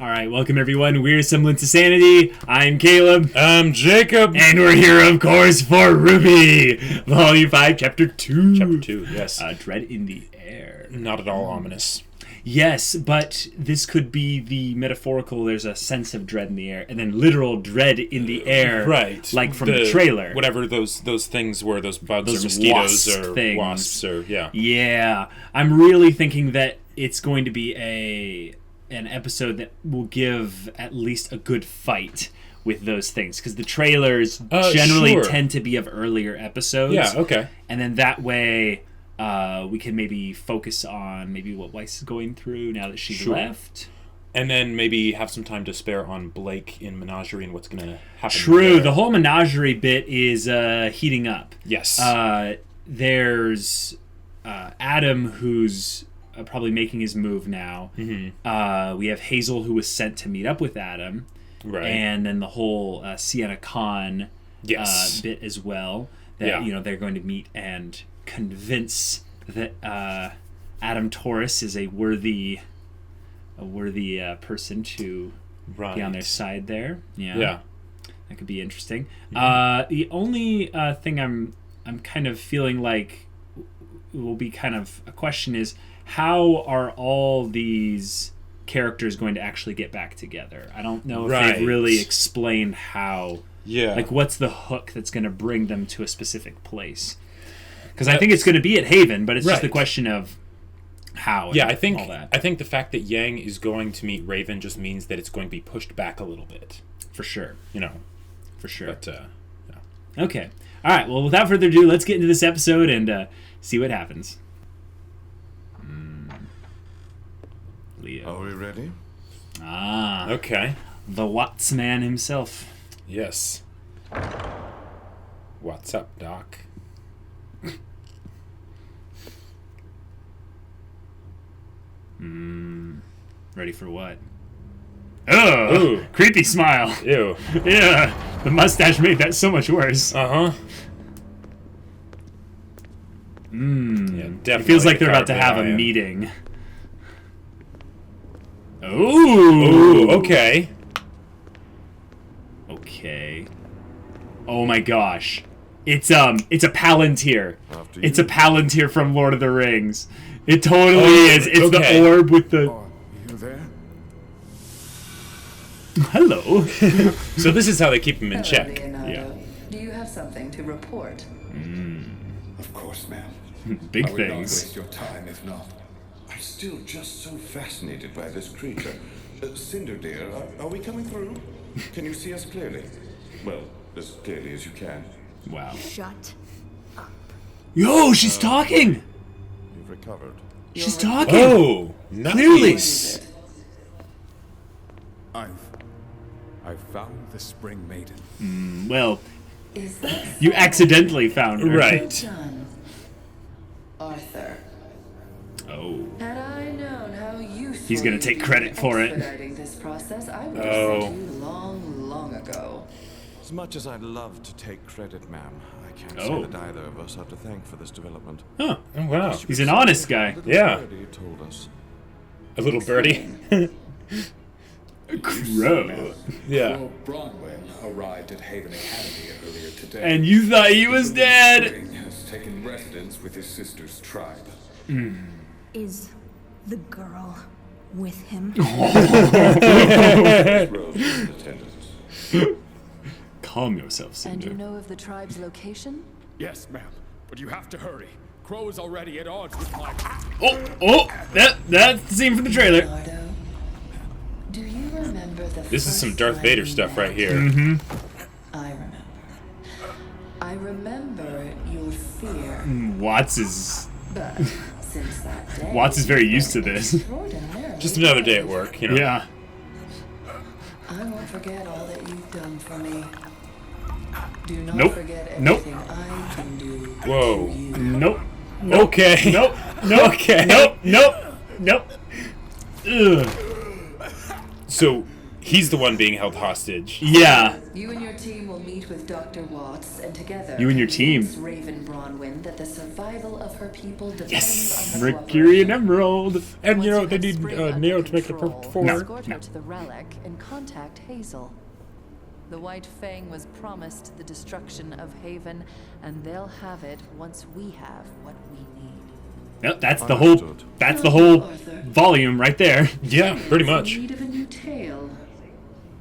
All right, welcome everyone. We're Semblance of Sanity. I'm Caleb. I'm Jacob. And we're here, of course, for RWBY, Volume 5, Chapter 2. Chapter 2, yes. Dread in the Air. Not at all ominous. Yes, but this could be the metaphorical, there's a sense of dread in the air, and then literal dread in the air. Right. Like from the trailer. Whatever those things were, those bugs those or mosquitoes or things. wasps or, yeah. Yeah. I'm really thinking that it's going to be an episode that will give at least a good fight with those things, because the trailers generally tend to be of earlier episodes. Yeah, okay. And then that way we can maybe focus on maybe what Weiss is going through now that she's left. And then maybe have some time to spare on Blake in Menagerie and what's going to happen. True. There. The whole Menagerie bit is heating up. Yes. There's Adam, who's probably making his move now. Mm-hmm. We have Hazel, who was sent to meet up with Adam. Right. And then the whole Sienna Khan bit as well. That they're going to meet and convince that Adam Taurus is a worthy person to be on their side there. Yeah. That could be interesting. Mm-hmm. The only thing I'm kind of feeling like will be kind of a question is, how are all these characters going to actually get back together? I don't know if they've really explained how. Yeah. Like, what's the hook that's going to bring them to a specific place? Because I think it's going to be at Haven, but it's just the question of how. Yeah, I think the fact that Yang is going to meet Raven just means that it's going to be pushed back a little bit. For sure. For sure. But, Okay. All right. Well, without further ado, let's get into this episode and see what happens. Leo. Are we ready? Okay. The Watts man himself. Yes. What's up, Doc? Ready for what? Oh, ooh. Creepy smile. Ew. Yeah, the mustache made that so much worse. Uh-huh. Yeah, definitely. It feels like they're about to have a meeting. Ooh. Okay. Okay. Oh my gosh. It's a Palantir. It's a Palantir from Lord of the Rings. It totally is. It's the orb with the... Oh, you there? Hello. So this is how they keep him in check. Leonardo. Yeah. Do you have something to report? Of course, ma'am. Big I would things. not waste your time if not. I'm still just so fascinated by this creature. Cinder dear, are we coming through? Can you see us clearly? Well, as clearly as you can. Wow. Shut up. Yo, she's talking. You've recovered. She's talking. Oh, nice. Clearly. I've found the Spring Maiden. Well, you accidentally found her. Right. Arthur. Oh. Had I known how useful he's gonna take credit for it. Expediting this process, I would have sent you long ago. As much as I'd love to take credit, ma'am, I can't say that either of us are to thank for this development. Huh. Oh, wow. He's an honest guy. Yeah. Birdie told us. A little birdie. Crow. Yeah. Lord Bronwyn arrived at Haven Academy earlier today. And you thought he was dead. Spring has taken residence with his sister's tribe. Is the girl with him? Calm yourself, Cinder. And you know of the tribe's location? Yes, ma'am, but you have to hurry. Crow is already at odds with my... That's the scene from the trailer. Leonardo, do you remember the This is some first Darth time Vader we stuff met? right here. I remember. I remember your fear. Watts is But since that day, Watts is very used to this. Just another day at work, you know. Yeah. I won't forget all that you've done for me. Do not Nope. forget Nope. everything I can do. Whoa. For you. Nope. Okay. Nope. Nope. Okay. Nope. Nope. Ugh. So, He's the one being held hostage. Yeah. You and your team will meet with Dr. Watts, and together You and your team. convince Raven Bronwyn that the survival of her people depends Yes. on her Mercury and cooperation. Emerald. And Once you know you they have need Spring Neo under to make the control, perfect four. escort her to the relic and contact Hazel. The White Fang was promised the destruction of Haven, and they'll have it once we have what we need. Yep, that's the whole Arthur. volume right there. Yeah, pretty In much. need of a new tale.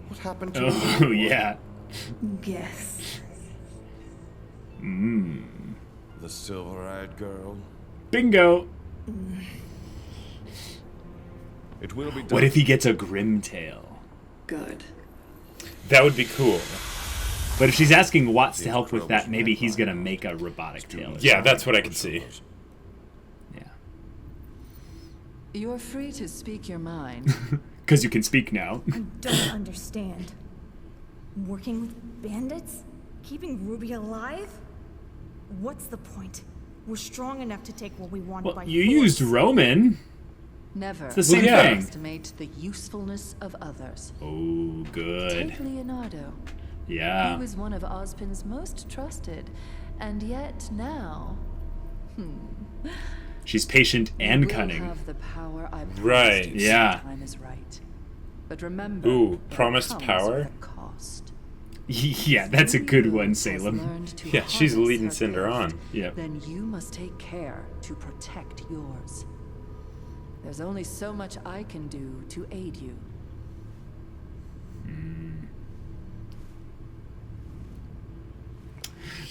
What happened to Oh yeah. Guess. the silver-eyed girl? Bingo. It will be done. What if he gets a grim tail? Good. That would be cool. But if she's asking Watts to help with that, maybe he's gonna make a robotic tail. Yeah, that's what I could see. Yeah. You're free to speak your mind. Because you can speak now. I don't understand. Working with bandits? Keeping Ruby alive? What's the point? We're strong enough to take what we want by Well, you force. used Roman. Never It's the same thing. underestimate the usefulness of others. Oh, good. Take Leonardo. Yeah. He was one of Ozpin's most trusted, and yet now, She's patient and we'll cunning. have the power I promised Right. you Yeah. sometime is right. But remember, Ooh, it promised comes power? with a cost. Yeah, that's a good one, Salem. Yeah, she's leading her Cinder gift. on. Yeah. Then you must take care to protect yours. There's only so much I can do to aid you.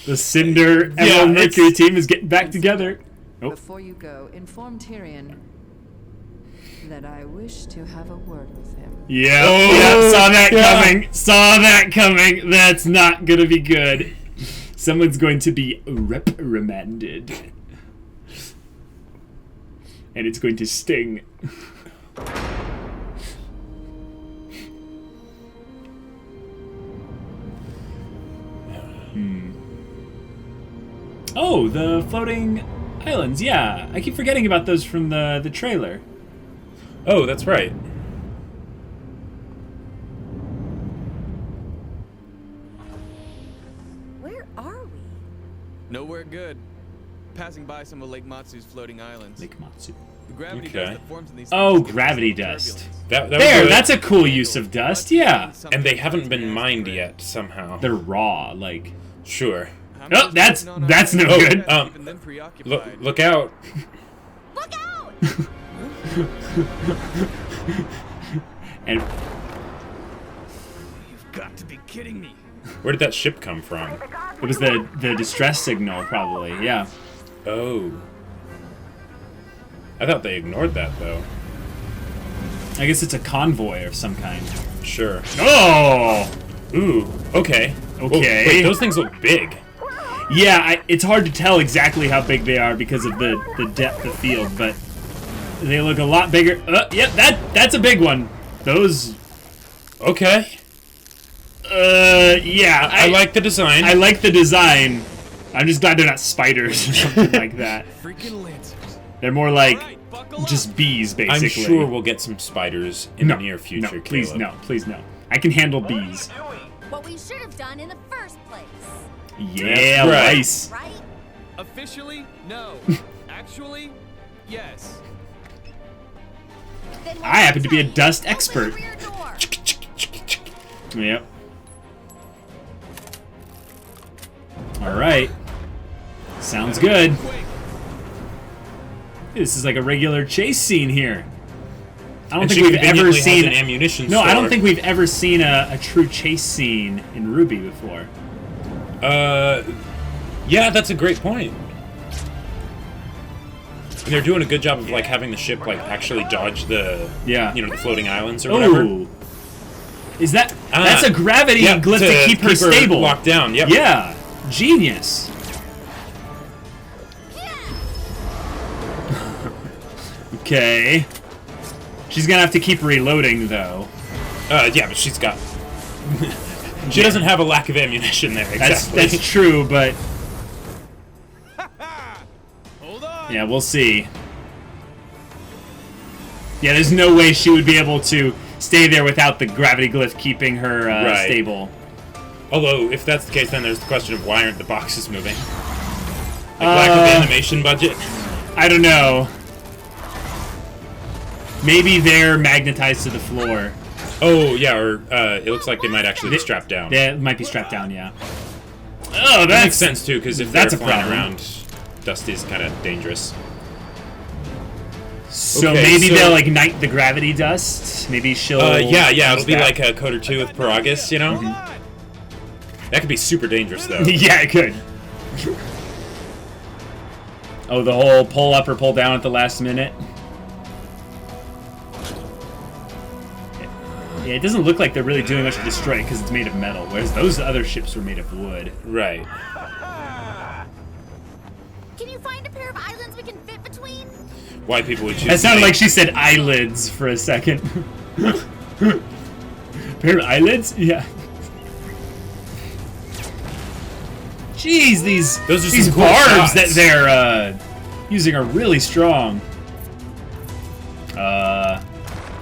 The Cinder Yeah, Emerald it's- Mercury team is getting back together. Oh, Before you go, inform Tyrion that I wish to have a word with him. yeah. Oh, Yeah, saw that yeah. coming. Saw that coming. That's not gonna be good. Someone's going to be reprimanded. And it's going to sting. Oh, the floating islands. Yeah, I keep forgetting about those from the trailer. Oh, that's right. Where are we? Nowhere good. Passing by some of Lake Matsu's floating islands. Lake Matsu. The gravity Okay. dust that forms in these Oh, things gives gravity us some dust. turbulence. That was There, good. that's a cool use of dust. Yeah, And they haven't been mined yet, somehow. they're raw. Like, Sure. I'm oh, just that's waiting on that's no our- good. keeping them preoccupied. Look out. Look out! And You've got to be kidding me. Where did that ship come from? it was the distress signal, probably. Yeah. Oh. I thought they ignored that, though. I guess it's a convoy of some kind. Sure. Oh! Ooh, okay. Okay. Wait, those things look big. Yeah, it's hard to tell exactly how big they are because of the depth of field, but they look a lot bigger. Yep, that's a big one. Those, Okay. yeah. I like the design. I like the design. I'm just glad they're not spiders or something like that. Freaking lancers. They're more like Alright, buckle up. just bees, I'm basically. sure we'll get some spiders in no, the near future, no, please, Caleb. no, please, no. I can handle bees. What we should have done in the first place. Yeah, right. Weiss. Right? Officially, no. Actually, yes. Then hold I happen on to be a tight. dust Open expert. the rear door. Yep. All right. Sounds good. Quick. This is like a regular chase scene here. I don't And think she we've ever conveniently has seen an ammunition No, I don't store. think we've ever seen a true chase scene in RWBY before. Yeah, that's a great point. And they're doing a good job of like having the ship like actually dodge the Yeah. the floating islands or whatever. Oh. Is that that's a gravity Yeah, glyph to keep her stable. locked down. Yep. Yeah. Genius. Okay. She's gonna have to keep reloading though. Yeah, but she's got. She doesn't have a lack of ammunition there. Exactly. That's true, but Hold on. yeah, we'll see. Yeah, there's no way she would be able to stay there without the gravity glyph keeping her stable. Although, if that's the case, then there's the question of why aren't the boxes moving? Like lack of animation budget? I don't know. Maybe they're magnetized to the floor. Oh, yeah, or it looks like they might actually be strapped down. They might be strapped down, yeah. Oh, that makes sense, too, because if that's they're flying around, Dusty's kind of dangerous. So maybe they'll ignite the gravity dust. Maybe she'll. Yeah, it'll be like a Code or 2 with Paragus, you know? That could be super dangerous, though. Yeah, it could. Oh, the whole pull up or pull down at the last minute. Yeah, it doesn't look like they're really doing much to destroy it because it's made of metal, whereas those other ships were made of wood. Right. Can you find a pair of islands we can fit between? Why people would choose. It sounded like she said eyelids for a second. Pair of eyelids? Yeah. Jeez, these cool barbs shots that they're using are really strong.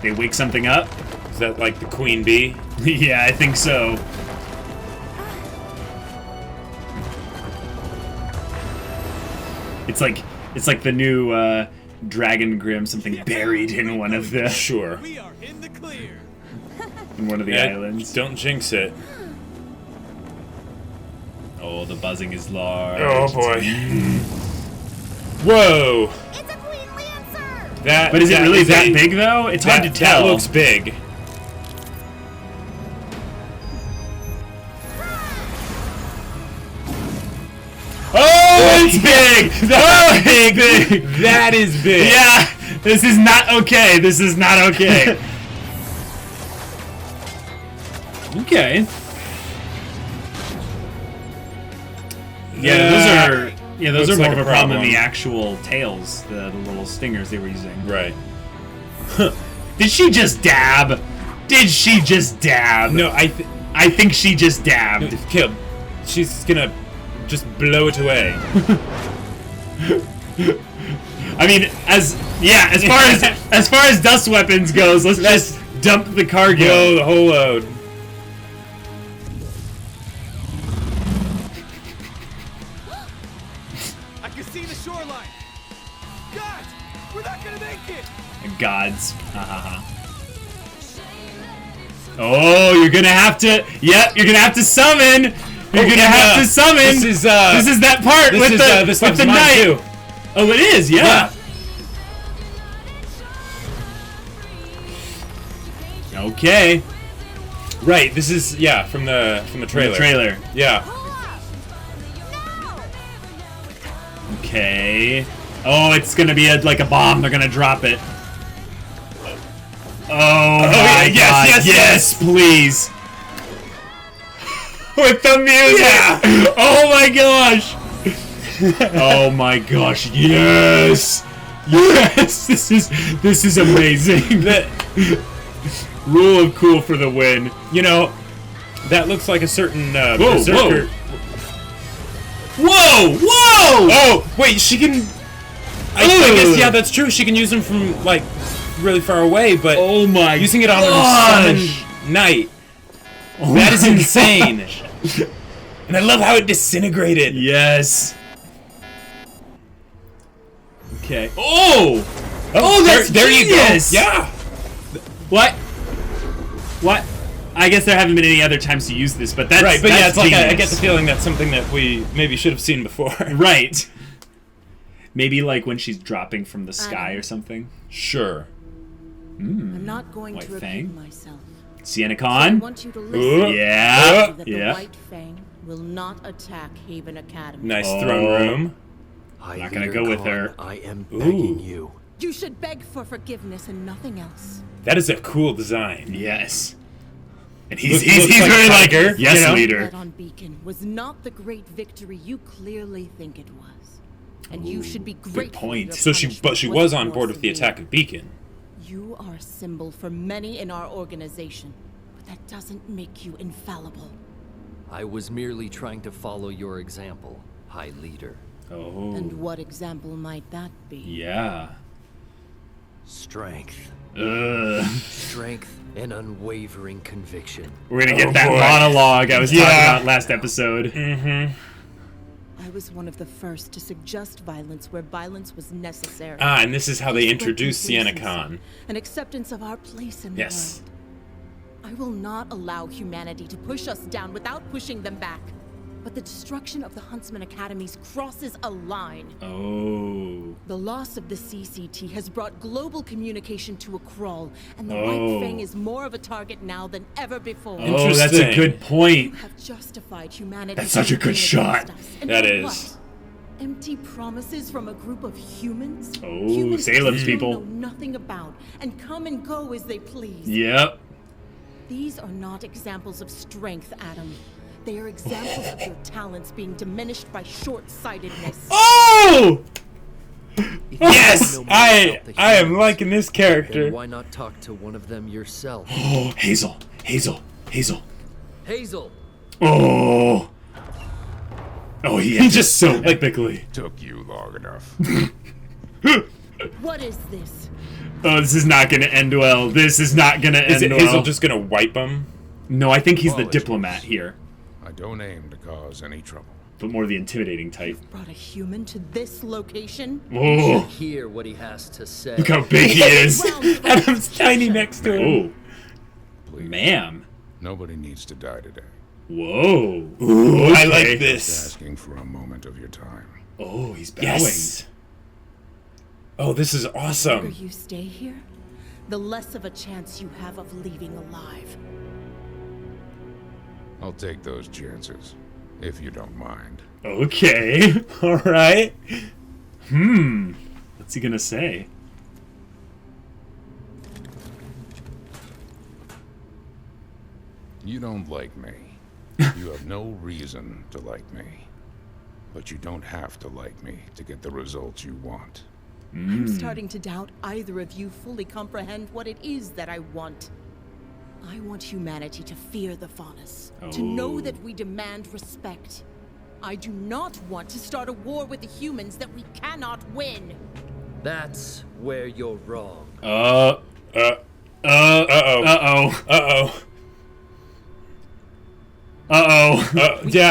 They wake something up. Is that like the queen bee? Yeah, I think so. It's like the new Dragon Grim, something buried in one of the We are in the clear. in one of the islands. Don't jinx it. Oh, the buzzing is large. Oh boy. Whoa. It's a Queen Lancer. But is it really that big though? It's hard to tell. That looks big. Oh, it's big! Oh, big! That is big. Yeah, this is not okay. This is not okay. Okay. Yeah, those are more of a problem than the actual tails, the little stingers they were using. Right. Did she just dab? Did she just dab? No, I think she just dabbed. Caleb, she's gonna just blow it away. I mean, as far as dust weapons goes, let's just dump the cargo. Blow the whole load. I can see the shoreline. God, we're not gonna make it. Gods. Oh, you're gonna have to. Yep, you're gonna have to summon. You're gonna have to summon. This is that part with the knight. Too. Oh, it is. Yeah. Okay. Right. This is from the trailer. The trailer. Yeah. Okay. Oh, it's gonna be like a bomb. They're gonna drop it. Oh my God! Yes, please. With the music. Yeah. Oh my gosh. Oh my gosh! Yes. Yes. This is amazing. Rule of cool for the win. You know, that looks like a certain berserker. Whoa! Oh, wait, she can. I guess that's true. She can use them from like really far away, but oh my using it on a summoned knight. Oh that is insane. And I love how it disintegrated. Yes. Okay. Oh, that's there you go. Yeah. What? I guess there haven't been any other times to use this, but that's right. But that's yeah, it's like genius. I get the feeling that's something that we maybe should have seen before. Right. Maybe like when she's dropping from the sky or something. Sure. I'm not going White to repeat Fang? myself. Sienna I Khan. want you to listen. Yeah. That the White Fang will not attack Haven Academy. Nice throne room. I'm not gonna go with her. I am begging you. You should beg for forgiveness and nothing else. That is a cool design. Yes. And Looks he's like very like Tiger, yes, you know? leader. That on Beacon was not the great victory you clearly think it was, and you should be grateful. Good point. So she was on board with the attack of Beacon. You are a symbol for many in our organization, but that doesn't make you infallible. I was merely trying to follow your example, High Leader. Oh. And what example might that be? Yeah. Strength. Strength and unwavering conviction. We're gonna get that monologue I was talking about last episode. I was one of the first to suggest violence where violence was necessary. Ah, and this is how they introduced Sienna Khan. An acceptance of our place in the world. I will not allow humanity to push us down without pushing them back. But the destruction of the Huntsman Academies crosses a line. Oh. The loss of the CCT has brought global communication to a crawl, and the White Fang is more of a target now than ever before. Oh, that's a good point. You have justified humanity. That's such a good shot. That is. Empty promises from a group of humans? Oh, Salem's people. Know nothing about and come and go as they please. Yep. These are not examples of strength, Adam. They are examples of your talents being diminished by short-sightedness. Oh! Yes! I am liking this character. Then why not talk to one of them yourself? Oh, Hazel. Hazel. Oh. Oh, he just so epically. Took you long enough. What is this? Oh, this is not gonna end well. This is not gonna end well. Is Hazel just gonna wipe him? No, I think he's the diplomat here. I don't aim to cause any trouble. But more the intimidating type. You've brought a human to this location? You should hear what he has to say. Look how big he is. Adam's tiny next to him. Oh. Ma'am. Nobody needs to die today. Whoa. Ooh, okay. I like this. Just asking for a moment of your time. Oh, he's bowing. Yes. Oh, this is awesome. The longer you stay here, the less of a chance you have of leaving alive. I'll take those chances, if you don't mind. Okay. All right. What's he gonna say? You don't like me. You have no reason to like me. But you don't have to like me to get the results you want. I'm starting to doubt either of you fully comprehend what it is that I want. I want humanity to fear the Faunus, to know that we demand respect. I do not want to start a war with the humans that we cannot win. That's where you're wrong. Yeah,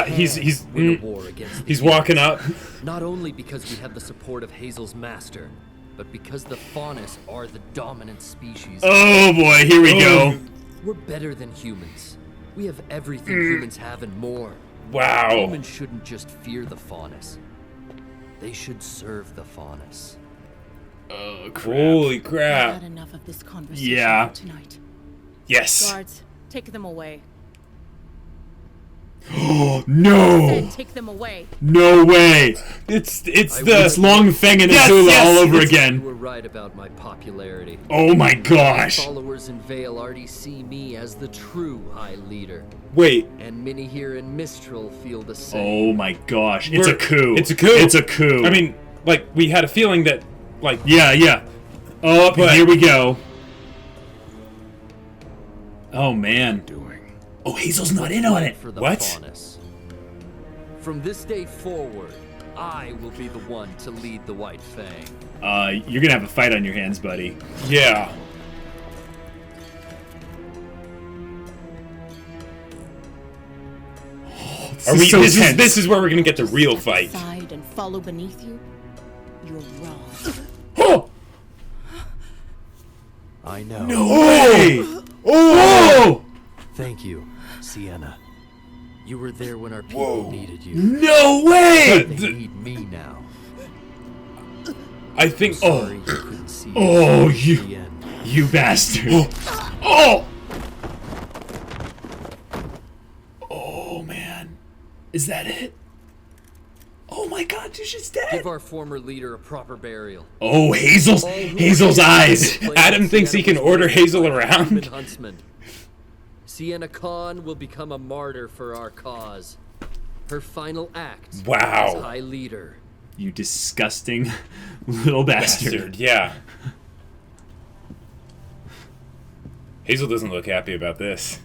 he's walking up. Not only because we have the support of Hazel's master, but because the Faunus are the dominant species. Oh boy, here we go. We're better than humans. We have everything humans have and more. Wow. Humans shouldn't just fear the Faunus. They should serve the Faunus. Oh crap. Holy crap. I've had enough of this conversation for tonight. Yes. Guards, take them away. Oh no! Take them away. No way! It's Long Fang and Azula all over again. You were right about my popularity. Oh my gosh! My followers in Vale already see me as the true High Leader. Wait. And many here in Mistral feel the same. Oh my gosh! It's a coup. It's a coup. It's a coup. I mean, like we had a feeling that, like. Yeah. Oh, here we go. Oh man. Oh, Hazel's not in on it. What? Faunus. From this day forward, I will be the one to lead the White Fang. You're gonna have a fight on your hands, buddy. Yeah. Oh, this is where we're gonna get the real fight. Side and follow beneath you. You're wrong. Oh! I know. No way! Oh! Thank you, Sienna. You were there when our people needed you. No way! They need me now. I think. Sorry you couldn't see you bastard! Oh man, is that it? Oh my God, she's dead. Give our former leader a proper burial. Oh, Hazel's eyes. Adam thinks he can order Hazel around. Huntsman. Sienna Khan will become a martyr for our cause. Her final act as High Leader. You disgusting little bastard. Yeah. Hazel doesn't look happy about this.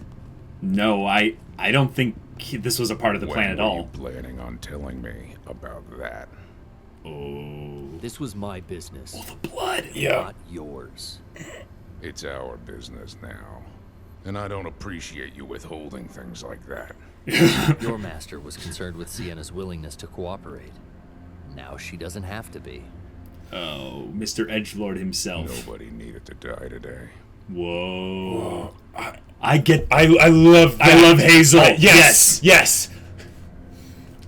No, I don't think this was a part of the plan at all. When were you planning on telling me about that? Oh. This was my business. Oh, the blood. Not yours. It's our business now. And I don't appreciate you withholding things like that. Your master was concerned with Sienna's willingness to cooperate. Now she doesn't have to be. Oh, Mr. Edgelord himself. Nobody needed to die today. Whoa. I love that. I love Hazel. Yes.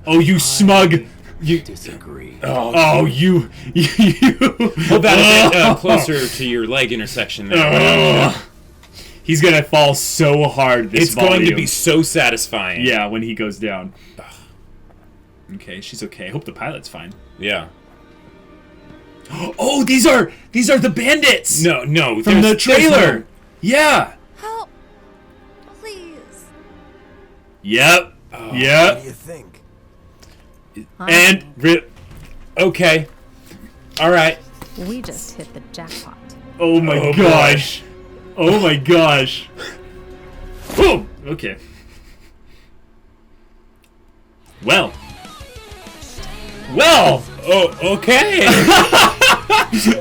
Oh, you smug. You disagree. You. Hold that a bit closer to your leg intersection there. He's gonna fall so hard this volume. It's going to be so satisfying. Yeah, when he goes down. Okay, she's okay. I hope the pilot's fine. Yeah. Oh, these are the bandits. No, from the trailer. Yeah. Help, please. Yep. What Yep. do you think? And okay. All right. We just hit the jackpot. oh my gosh. Oh my gosh. Boom. Okay. Well. Oh, okay.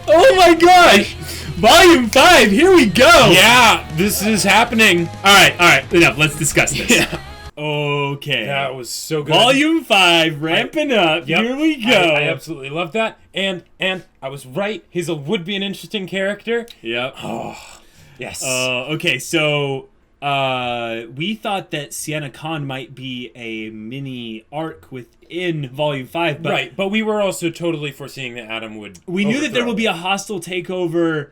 Oh my gosh. Volume 5. Here we go. Yeah, this is happening. All right. Enough. Let's discuss this. Yeah. Okay. That was so good. Volume 5, ramping up. Yep. Here we go. I absolutely love that. And I was right. Hazel would be an interesting character. Yep. Oh, yes. Okay, so we thought that Sienna Khan might be a mini arc within Volume 5, but right, but we were also totally foreseeing that Adam would. We knew that there would be a hostile takeover.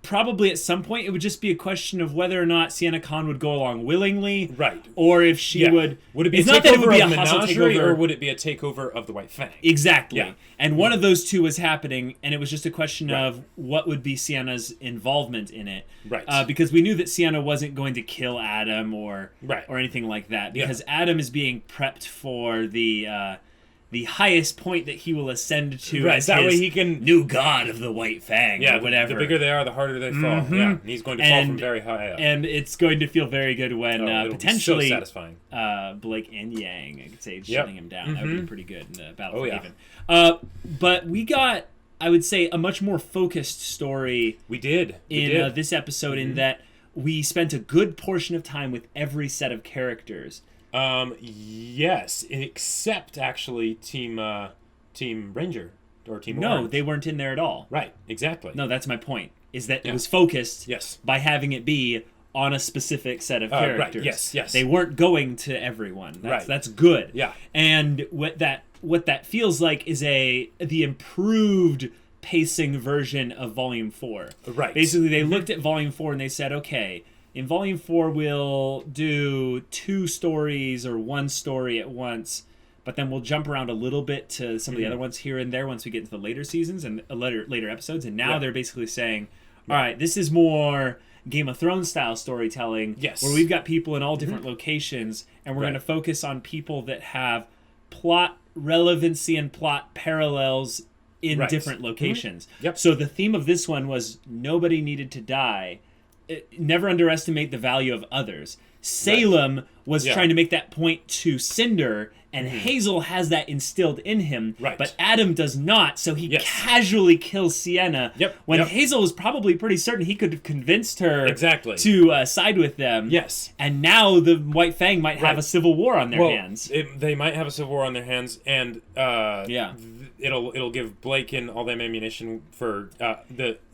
Probably at some point, it would just be a question of whether or not Sienna Khan would go along willingly, right? Or if she would. Would it be it's a not that it takeover would be of a hostile Menagerie, takeover, or would it be a takeover of the White Fang? Exactly. Yeah. And one of those two was happening, and it was just a question of what would be Sienna's involvement in it, right? Because we knew that Sienna wasn't going to kill Adam or anything like that, because Adam is being prepped for the highest point that he will ascend to as that his way he can new god of the White Fang, or whatever. The bigger they are, the harder they fall. Mm-hmm. Yeah, and he's going to fall from very high up. And it's going to feel very good when potentially be so satisfying. Blake and Yang, I could say, shutting him down. That would be pretty good in the Battle for Haven. But we got, I would say, a much more focused story. We did. In this episode, in that we spent a good portion of time with every set of characters. Yes, except actually Team Ranger or Team No, Orange. they weren't in there at all. Right, exactly. No, that's my point. Is that it was focused by having it be on a specific set of characters. Right. Yes. They weren't going to everyone. That's good. Yeah. And what that feels like is the improved pacing version of Volume 4. Right. Basically, they looked at Volume 4 and they said, okay, in Volume 4, we'll do 2 stories or 1 story at once, but then we'll jump around a little bit to some of the other ones here and there once we get into the later seasons and later episodes. And now they're basically saying, all right, this is more Game of Thrones style storytelling, where we've got people in all different locations, and we're going to focus on people that have plot relevancy and plot parallels in different locations. Yep. So the theme of this one was nobody needed to die. Never underestimate the value of others. Salem was trying to make that point to Cinder, and Hazel has that instilled in him, but Adam does not, so he casually kills Sienna when Hazel was probably pretty certain he could have convinced her to side with them. Yes. And now the White Fang might have a civil war on their hands. They might have a civil war on their hands, and it'll give Blake and all them ammunition for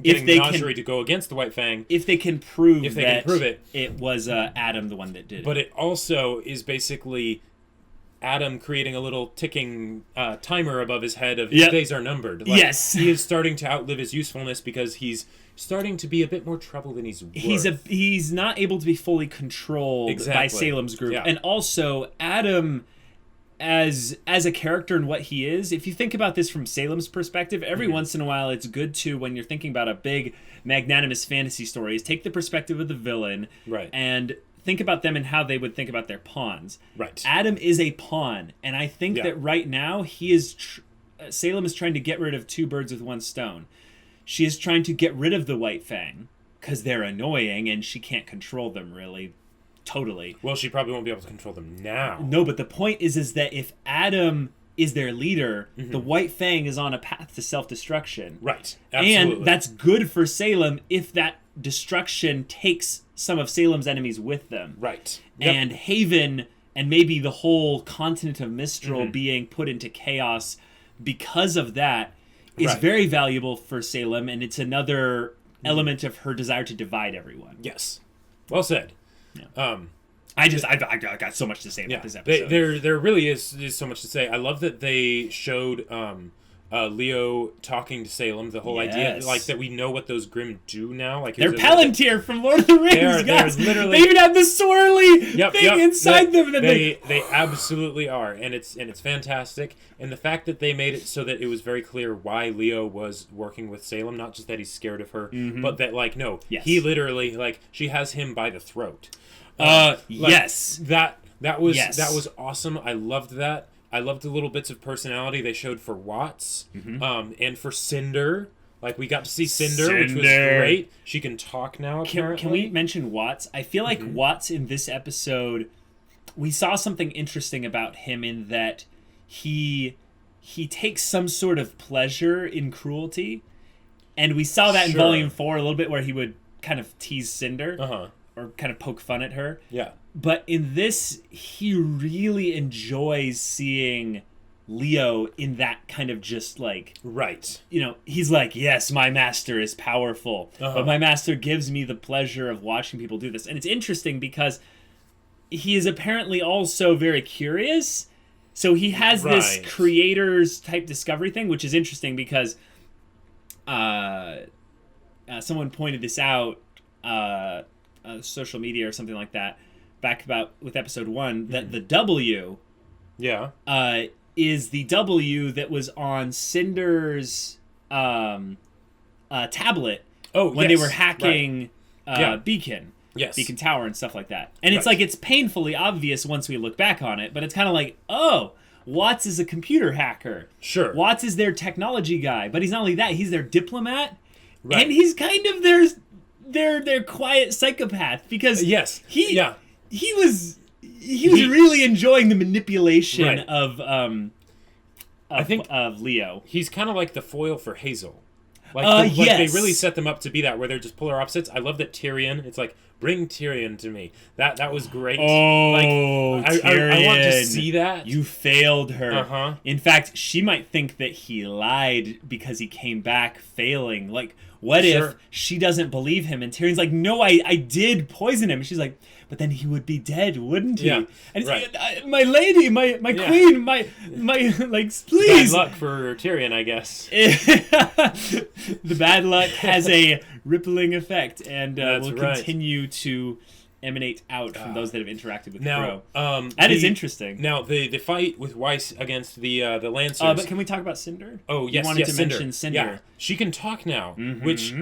getting Menagerie to go against the White Fang. If they can prove it was Adam the one that did it. But it also is basically Adam creating a little ticking timer above his head of his days are numbered. He is starting to outlive his usefulness because he's starting to be a bit more trouble than he's worth. He's not able to be fully controlled by Salem's group. And also, Adam, as a character and what he is, if you think about this from Salem's perspective, every once in a while it's good to, when you're thinking about a big magnanimous fantasy story, is take the perspective of the villain and think about them and how they would think about their pawns. Right. Adam is a pawn, and I think that right now he is Salem is trying to get rid of 2 birds with 1 stone. She is trying to get rid of the White Fang because they're annoying and she can't control them really. Totally. Well, she probably won't be able to control them now. No, but the point is that if Adam is their leader, the White Fang is on a path to self-destruction. Right. Absolutely. And that's good for Salem if that destruction takes some of Salem's enemies with them. Right. And Haven and maybe the whole continent of Mistral being put into chaos because of that is very valuable for Salem, and it's another element of her desire to divide everyone. Yes. Well said. Yeah. I got so much to say about this episode. There really is so much to say. I love that they showed Leo talking to Salem, the whole idea, like that we know what those Grimm do now. Like they're Palantir from Lord of the Rings. They're literally, they even have the swirly thing inside them. That they absolutely are, and it's fantastic. And the fact that they made it so that it was very clear why Leo was working with Salem, not just that he's scared of her, but that he literally she has him by the throat. Yes, that was awesome. I loved that. I loved the little bits of personality they showed for Watts, and for Cinder. Like, we got to see Cinder, which was great. She can talk now, apparently. Can we mention Watts? I feel like Watts in this episode, we saw something interesting about him in that he takes some sort of pleasure in cruelty. And we saw that in Volume 4 a little bit, where he would kind of tease Cinder, or kind of poke fun at her. Yeah. But in this, he really enjoys seeing Leo in that kind of just like... Right. He's like, yes, my master is powerful, but my master gives me the pleasure of watching people do this. And it's interesting because he is apparently also very curious. So he has this creator's type discovery thing, which is interesting because someone pointed this out, social media or something like that, back with episode 1, that the W is the W that was on Cinder's tablet when they were hacking Beacon. Yes. Beacon Tower and stuff like that. And it's like, it's painfully obvious once we look back on it, but it's kind of like, oh, Watts is a computer hacker. Sure. Watts is their technology guy, but he's not only that, he's their diplomat, and he's kind of their quiet psychopath, because he was really enjoying the manipulation of I think of Leo. He's kind of like the foil for Hazel. Like they really set them up to be that, where they're just polar opposites. I love that Tyrion, it's like, bring Tyrion to me. That was great. Oh, Tyrion. I want to see that. You failed her. In fact, she might think that he lied because he came back failing. Like, what if she doesn't believe him? And Tyrion's like, no, I did poison him. And she's like, but then he would be dead, wouldn't he? Yeah, and it's like, my lady, my queen, my like, please. Bad luck for Tyrion, I guess. The bad luck has a rippling effect, and will continue to emanate out from those that have interacted with Crow. That is interesting. Now, the fight with Weiss against the Lancers. But can we talk about Cinder? Oh, yes, you wanted to mention Cinder. Yeah. She can talk now, which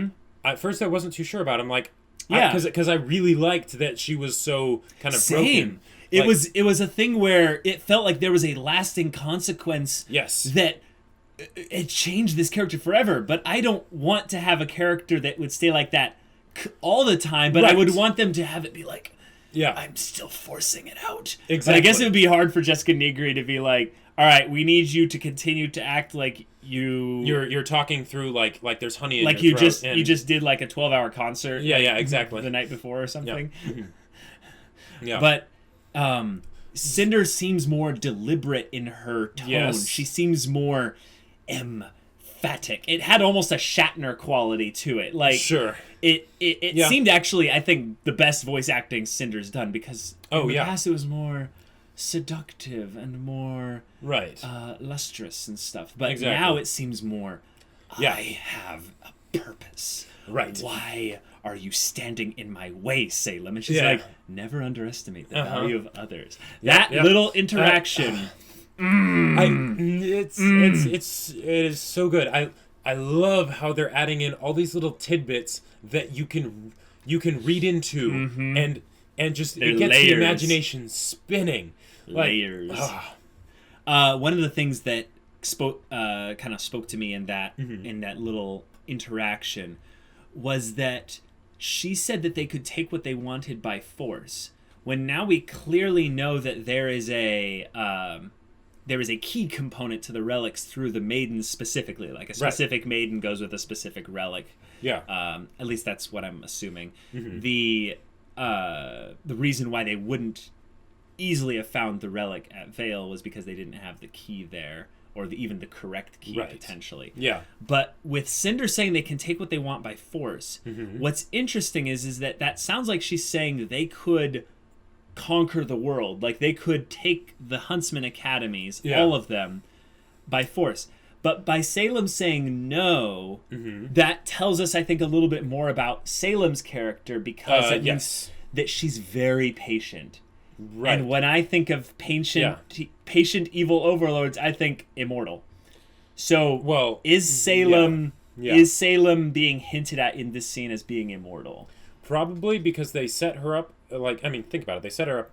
at first I wasn't too sure about. I'm like, because I really liked that she was so kind of broken. It was a thing where it felt like there was a lasting consequence. Yes. That it changed this character forever. But I don't want to have a character that would stay like that all the time. But I would want them to have it be like, I'm still forcing it out. Exactly. But I guess it would be hard for Jessica Nigri to be like, all right, we need you to continue to act like you're talking through like there's honey in like your you throat, you just did like a 12-hour concert exactly the night before or something. Yeah. But Cinder seems more deliberate in her tone. She seems more emphatic. It had almost a Shatner quality to it. Like it seemed actually, I think, the best voice acting Cinder's done, because in the past it was more seductive and more lustrous and stuff, but now it seems more I have a purpose. Why are you standing in my way, Salem? And she's like, never underestimate the value of others. That little interaction it is so good. I love how they're adding in all these little tidbits that you can read into, and just it gets the imagination spinning. Layers. One of the things that kind of spoke to me in that little interaction was that she said that they could take what they wanted by force, when now we clearly know that there is a there is a key component to the relics through the maidens specifically. Like a specific maiden goes with a specific relic. Yeah. At least that's what I'm assuming. Mm-hmm. The reason why they wouldn't easily have found the relic at Vale was because they didn't have the key there, or even the correct key potentially. Yeah. But with Cinder saying they can take what they want by force, what's interesting is that sounds like she's saying that they could conquer the world. Like they could take the Huntsman Academies, all of them, by force. But by Salem saying no, that tells us, I think, a little bit more about Salem's character, because it means that she's very patient. Right. And when I think of patient evil overlords, I think immortal. So, is Salem being hinted at in this scene as being immortal? Probably, because they set her up, think about it. They set her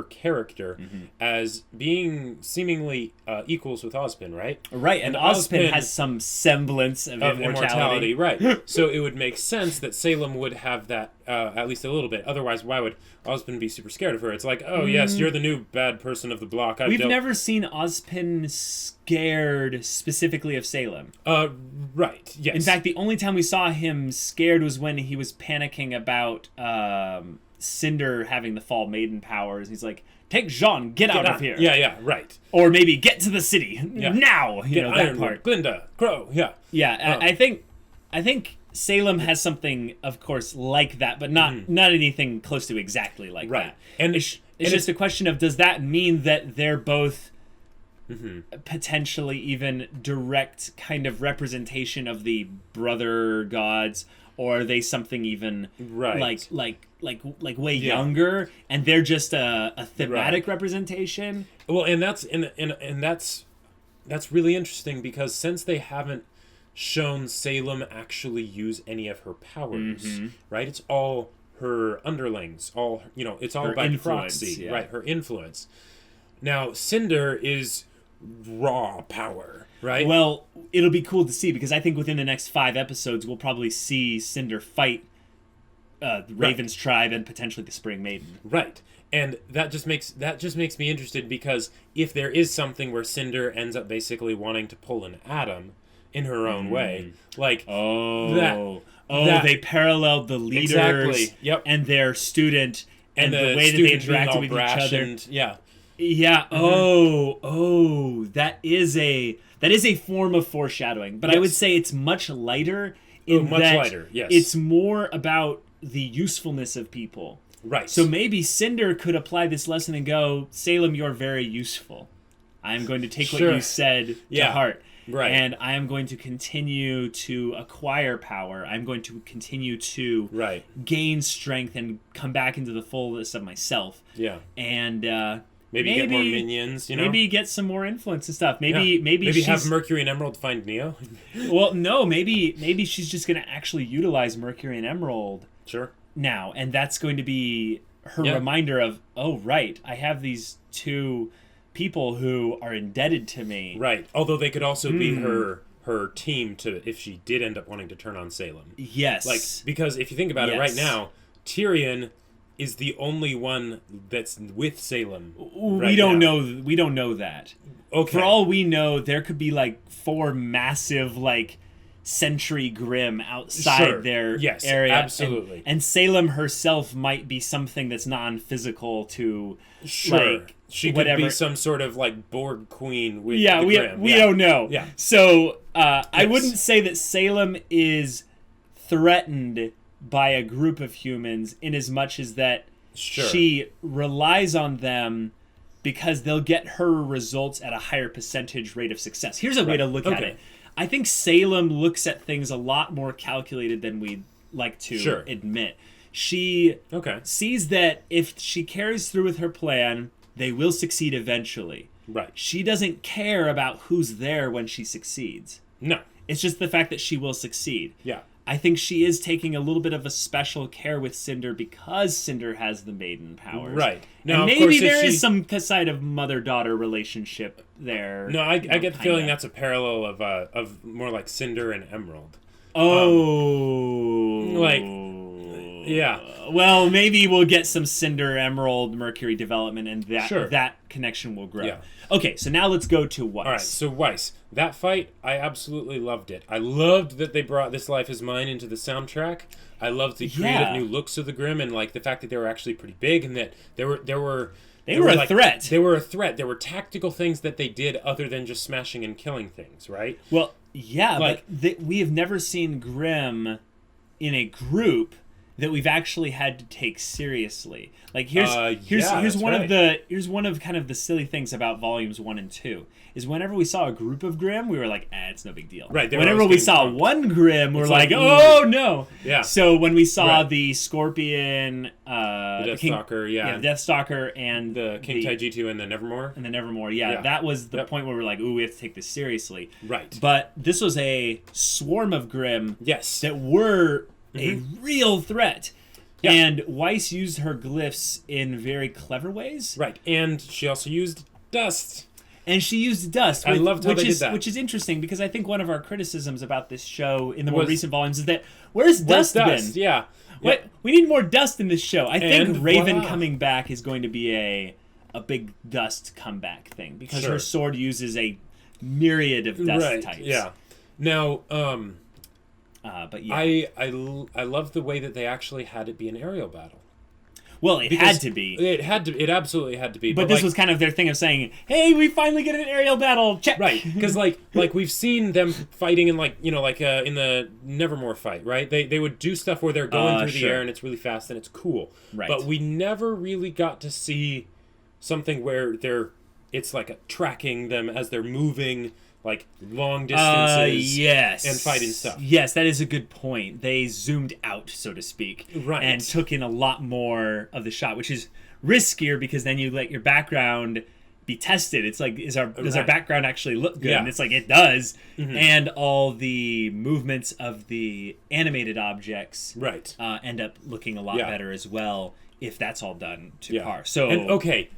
character as being seemingly equals with Ozpin, right? Right, and Ozpin has some semblance of immortality. Right. So it would make sense that Salem would have that, at least a little bit. Otherwise, why would Ozpin be super scared of her? It's like, oh, yes, you're the new bad person of the block. We've never seen Ozpin scared specifically of Salem. Right, yes. In fact, the only time we saw him scared was when he was panicking about Cinder having the Fall Maiden powers. He's like, take Jean, get out of here. Yeah, right. Or maybe get to the city now. You know, that part. Glinda, Crow, Yeah, I think Salem has something, of course, like that, but not anything close to exactly like that. And it's just a question of, does that mean that they're both potentially even direct kind of representation of the brother gods, or are they something even like way younger, and they're just a thematic representation? Well, and that's really interesting, because since they haven't shown Salem actually use any of her powers, right? It's all her underlings, it's all her by proxy, right? Her influence. Now, Cinder is raw power, right? Well, it'll be cool to see, because I think within the next 5 episodes, we'll probably see Cinder fight Raven's tribe and potentially the Spring Maiden. Right. And that just makes me interested, because if there is something where Cinder ends up basically wanting to pull an Adam in her own way, like they paralleled the leaders and their student and the way that they interacted with each other. That is a form of foreshadowing, but I would say it's much lighter. It's more about the usefulness of people. Right. So maybe Cinder could apply this lesson and go, Salem, you're very useful. I'm going to take what you said to heart. Right. And I am going to continue to acquire power. I'm going to continue to gain strength and come back into the fullness of myself. Yeah. And maybe get more minions, Maybe get some more influence and stuff. Maybe have Mercury and Emerald find Neo. Well, no, maybe she's just going to actually utilize Mercury and Emerald. Sure. Now, and that's going to be her reminder of, oh, right, I have these 2 people who are indebted to me. Right. Although they could also be her team if she did end up wanting to turn on Salem. Yes. Because if you think about it right now, Tyrion is the only one that's with Salem. We don't know that. Okay. For all we know, there could be 4 massive Sentry Grim outside their area. Absolutely. And Salem herself might be something that's non-physical to she could be some sort of Borg queen with the Grim. We don't know. Yeah. So I wouldn't say that Salem is threatened by a group of humans in as much as that she relies on them because they'll get her results at a higher percentage rate of success. Here's a way to look at it. I think Salem looks at things a lot more calculated than we'd like to admit. She sees that if she carries through with her plan, they will succeed eventually. Right. She doesn't care about who's there when she succeeds. No. It's just the fact that she will succeed. Yeah. I think she is taking a little bit of a special care with Cinder because Cinder has the maiden powers. Right. Now, and maybe there is some kind of mother-daughter relationship there. No, I get the feeling that's a parallel of more like Cinder and Emerald. Well, maybe we'll get some Cinder, Emerald, Mercury development, and that connection will grow. Yeah. Okay, so now let's go to Weiss. All right, so Weiss. That fight, I absolutely loved it. I loved that they brought This Life Is Mine into the soundtrack. I loved the creative new looks of the Grimm, and like the fact that they were actually pretty big, and that they were a threat. They were a threat. There were tactical things that they did other than just smashing and killing things, right? Well, yeah, like we have never seen Grimm in a group that we've actually had to take seriously. Like here's one of kind of the silly things about volumes 1 and 2 is whenever we saw a group of Grimm, we were like, it's no big deal. Right. Whenever we saw one Grimm, we're like, oh no. Yeah. So when we saw the Scorpion, the Deathstalker, the Deathstalker, and the King Taijitu and the Nevermore. That was the point where we're like, ooh, we have to take this seriously. Right. But this was a swarm of Grimm. Yes. That were a real threat. Yeah. And Weiss used her glyphs in very clever ways. Right. And she also used dust. I loved how they did that. Which is interesting because I think one of our criticisms about this show in the more recent volumes is that where's dust been? Yeah. We need more dust in this show. I think Raven coming back is going to be a big dust comeback thing because her sword uses a myriad of dust types. Yeah. Now, but yeah. I love the way that they actually had it be an aerial battle. Well, it had to be. It absolutely had to be. But this was kind of their thing of saying, "Hey, we finally get an aerial battle." Check. Right, because like we've seen them fighting in in the Nevermore fight, right? They would do stuff where they're going through the air and it's really fast and it's cool. Right. But we never really got to see something where it's like tracking them as they're moving. Like long distances and fighting stuff. Yes, that is a good point. They zoomed out, so to speak, and took in a lot more of the shot, which is riskier because then you let your background be tested. It's like, does our background actually look good? Yeah. And it's like, it does. Mm-hmm. And all the movements of the animated objects end up looking a lot better as well if that's all done to par. So,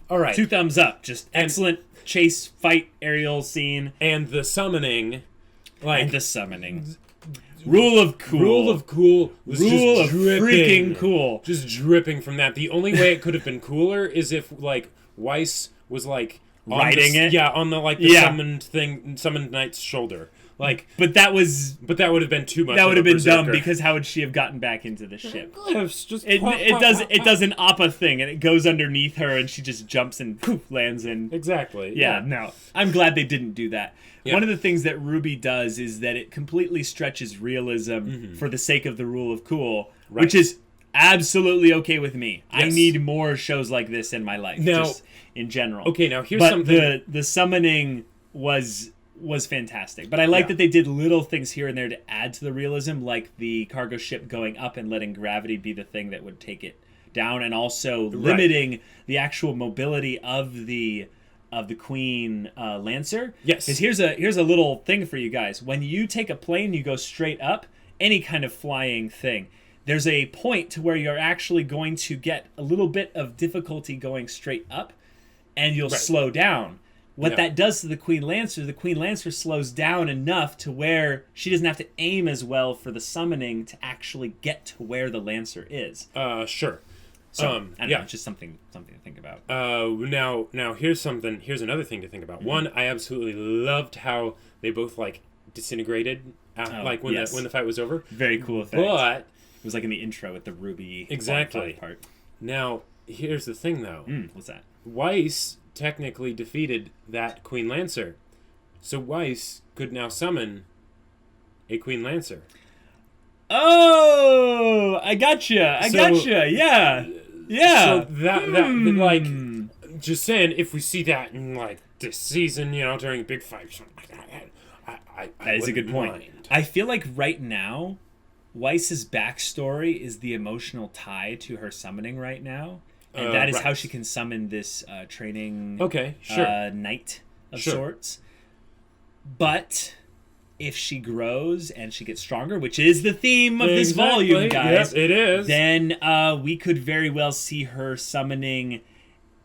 all right. 2 thumbs up. Just excellent chase, fight, aerial scene. And the summoning. Rule of cool was just dripping. Freaking cool. Just dripping from that. The only way it could have been cooler is if Weiss was riding it. Yeah, on the summoned knight's shoulder. But that would have been too much. That would have been dumb because how would she have gotten back into the ship? It does an Appa thing and it goes underneath her and she just jumps and poof lands in. Exactly. Yeah. No, I'm glad they didn't do that. Yeah. One of the things that RWBY does is that it completely stretches realism for the sake of the rule of cool, which is absolutely okay with me. Yes. I need more shows like this in my life, just in general. Okay, now here's something. The summoning was fantastic, but I like that they did little things here and there to add to the realism, like the cargo ship going up and letting gravity be the thing that would take it down, and also limiting the actual mobility of the Queen Lancer. Yes, because here's a little thing for you guys. When you take a plane, you go straight up, any kind of flying thing, there's a point to where you're actually going to get a little bit of difficulty going straight up, and you'll slow down. What that does to the Queen Lancer slows down enough to where she doesn't have to aim as well for the summoning to actually get to where the Lancer is. Sure. So, I don't know, it's just something to think about. Now here's another thing to think about. One, I absolutely loved how they both disintegrated when the fight was over. Very cool effect. But it was like in the intro with the ruby part. Now, here's the thing though. What's that? Weiss technically defeated that Queen Lancer. So Weiss could now summon a Queen Lancer. Oh, I gotcha. Yeah. So that just saying, if we see that in this season, during a big fight, that is a good point. I feel like right now, Weiss's backstory is the emotional tie to her summoning right now. And that is how she can summon this training knight of sorts. But if she grows and she gets stronger, which is the theme of this volume, guys, it is. Then we could very well see her summoning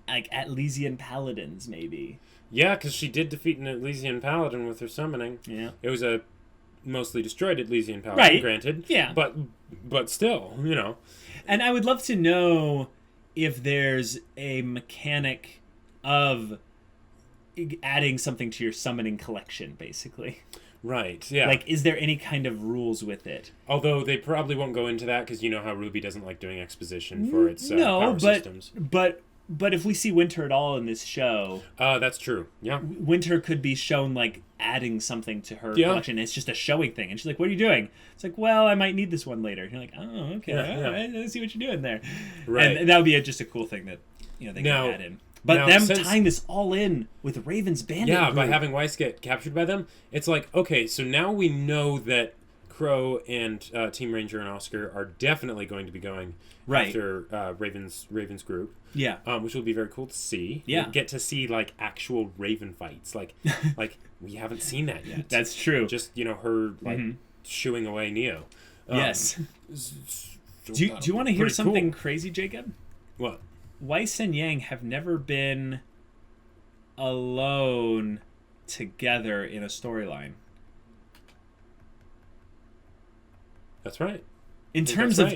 Atlesian paladins, maybe. Yeah, because she did defeat an Atlesian paladin with her summoning. Yeah. It was a mostly destroyed Elysian Palace, right? Granted, yeah, but still, you know. And I would love to know if there's a mechanic of adding something to your summoning collection, basically. Right, yeah. Like, is there any kind of rules with it? Although they probably won't go into that because you know how RWBY doesn't like doing exposition for its power systems. But if we see Winter at all in this show... that's true, yeah. Winter could be shown, like, adding something to her collection. It's just a showing thing. And she's like, what are you doing? It's like, well, I might need this one later. And you're like, oh, okay. I see what you're doing there. Right. And that would be just a cool thing that, you know, they can add in. But tying this all in with Raven's bandit group. By having Weiss get captured by them, it's like, okay, so now we know that Crow and Team Ranger and Oscar are definitely going to be going after Raven's group. Yeah. Which will be very cool to see. Yeah. We'll get to see, like, actual Raven fights. Like, we haven't seen that yet. That's true. Just, you know, her, like, shooing away Neo. Yes. Do you want to hear something crazy, Jacob? What? Weiss and Yang have never been alone together in a storyline. That's right. In terms of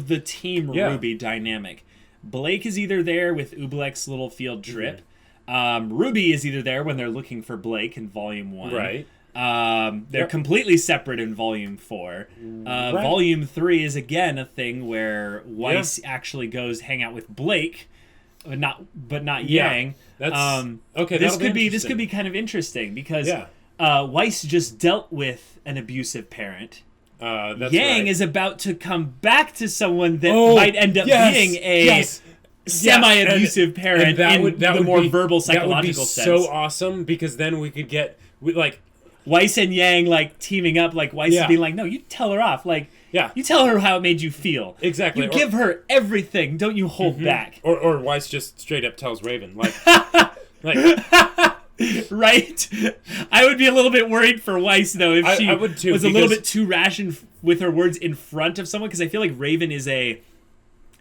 the Team RWBY dynamic, Blake is either there with Oobleck's little field trip. RWBY is either there when they're looking for Blake in Volume 1. Right. They're completely separate in Volume 4. Volume 3 is again a thing where Weiss actually goes hang out with Blake, but not Yang. That's okay. This could be kind of interesting because Weiss just dealt with an abusive parent. Yang is about to come back to someone that might end up being a semi-abusive parent in the more verbal psychological sense. That would be so awesome because then we could get Weiss and Yang like teaming up, like Weiss being like, no, you tell her off, like you tell her how it made you feel. Exactly. You give her everything, don't you hold back. Or Weiss just straight up tells Raven, like right? I would be a little bit worried for Weiss though if she was a little bit too rash with her words in front of someone, because I feel like Raven is a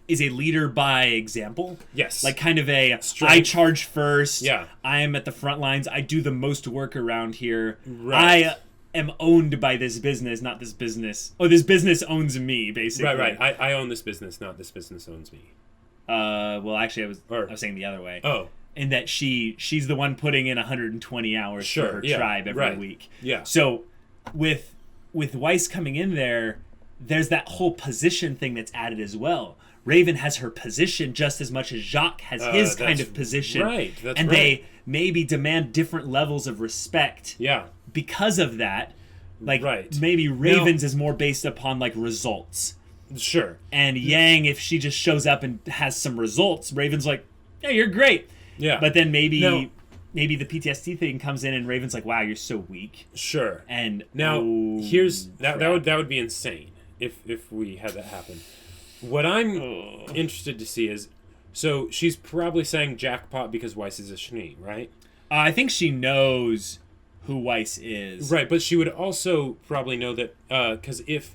leader by example. Yes. Like kind of I charge first. Yeah. I am at the front lines. I do the most work around here. Right. I am owned by this business, not this business. Oh, this business owns me, basically. Right. I own this business, not this business owns me. Well, actually, I was saying the other way. Oh. In that she's the one putting in 120 hours for her tribe every week. Yeah. So with Weiss coming in there's that whole position thing that's added as well. Raven has her position just as much as Jacques has his kind of position. Right. They maybe demand different levels of respect. Yeah. Because of that. Like maybe Raven's is more based upon like results. Sure. And Yang, if she just shows up and has some results, Raven's like, yeah, you're great. Yeah. But then maybe the PTSD thing comes in and Raven's like, wow, you're so weak. Sure. And now here's that would be insane if we had that happen. What I'm interested to see is, so she's probably saying jackpot because Weiss is a Schnee, right? I think she knows who Weiss is. Right, but she would also probably know that, because if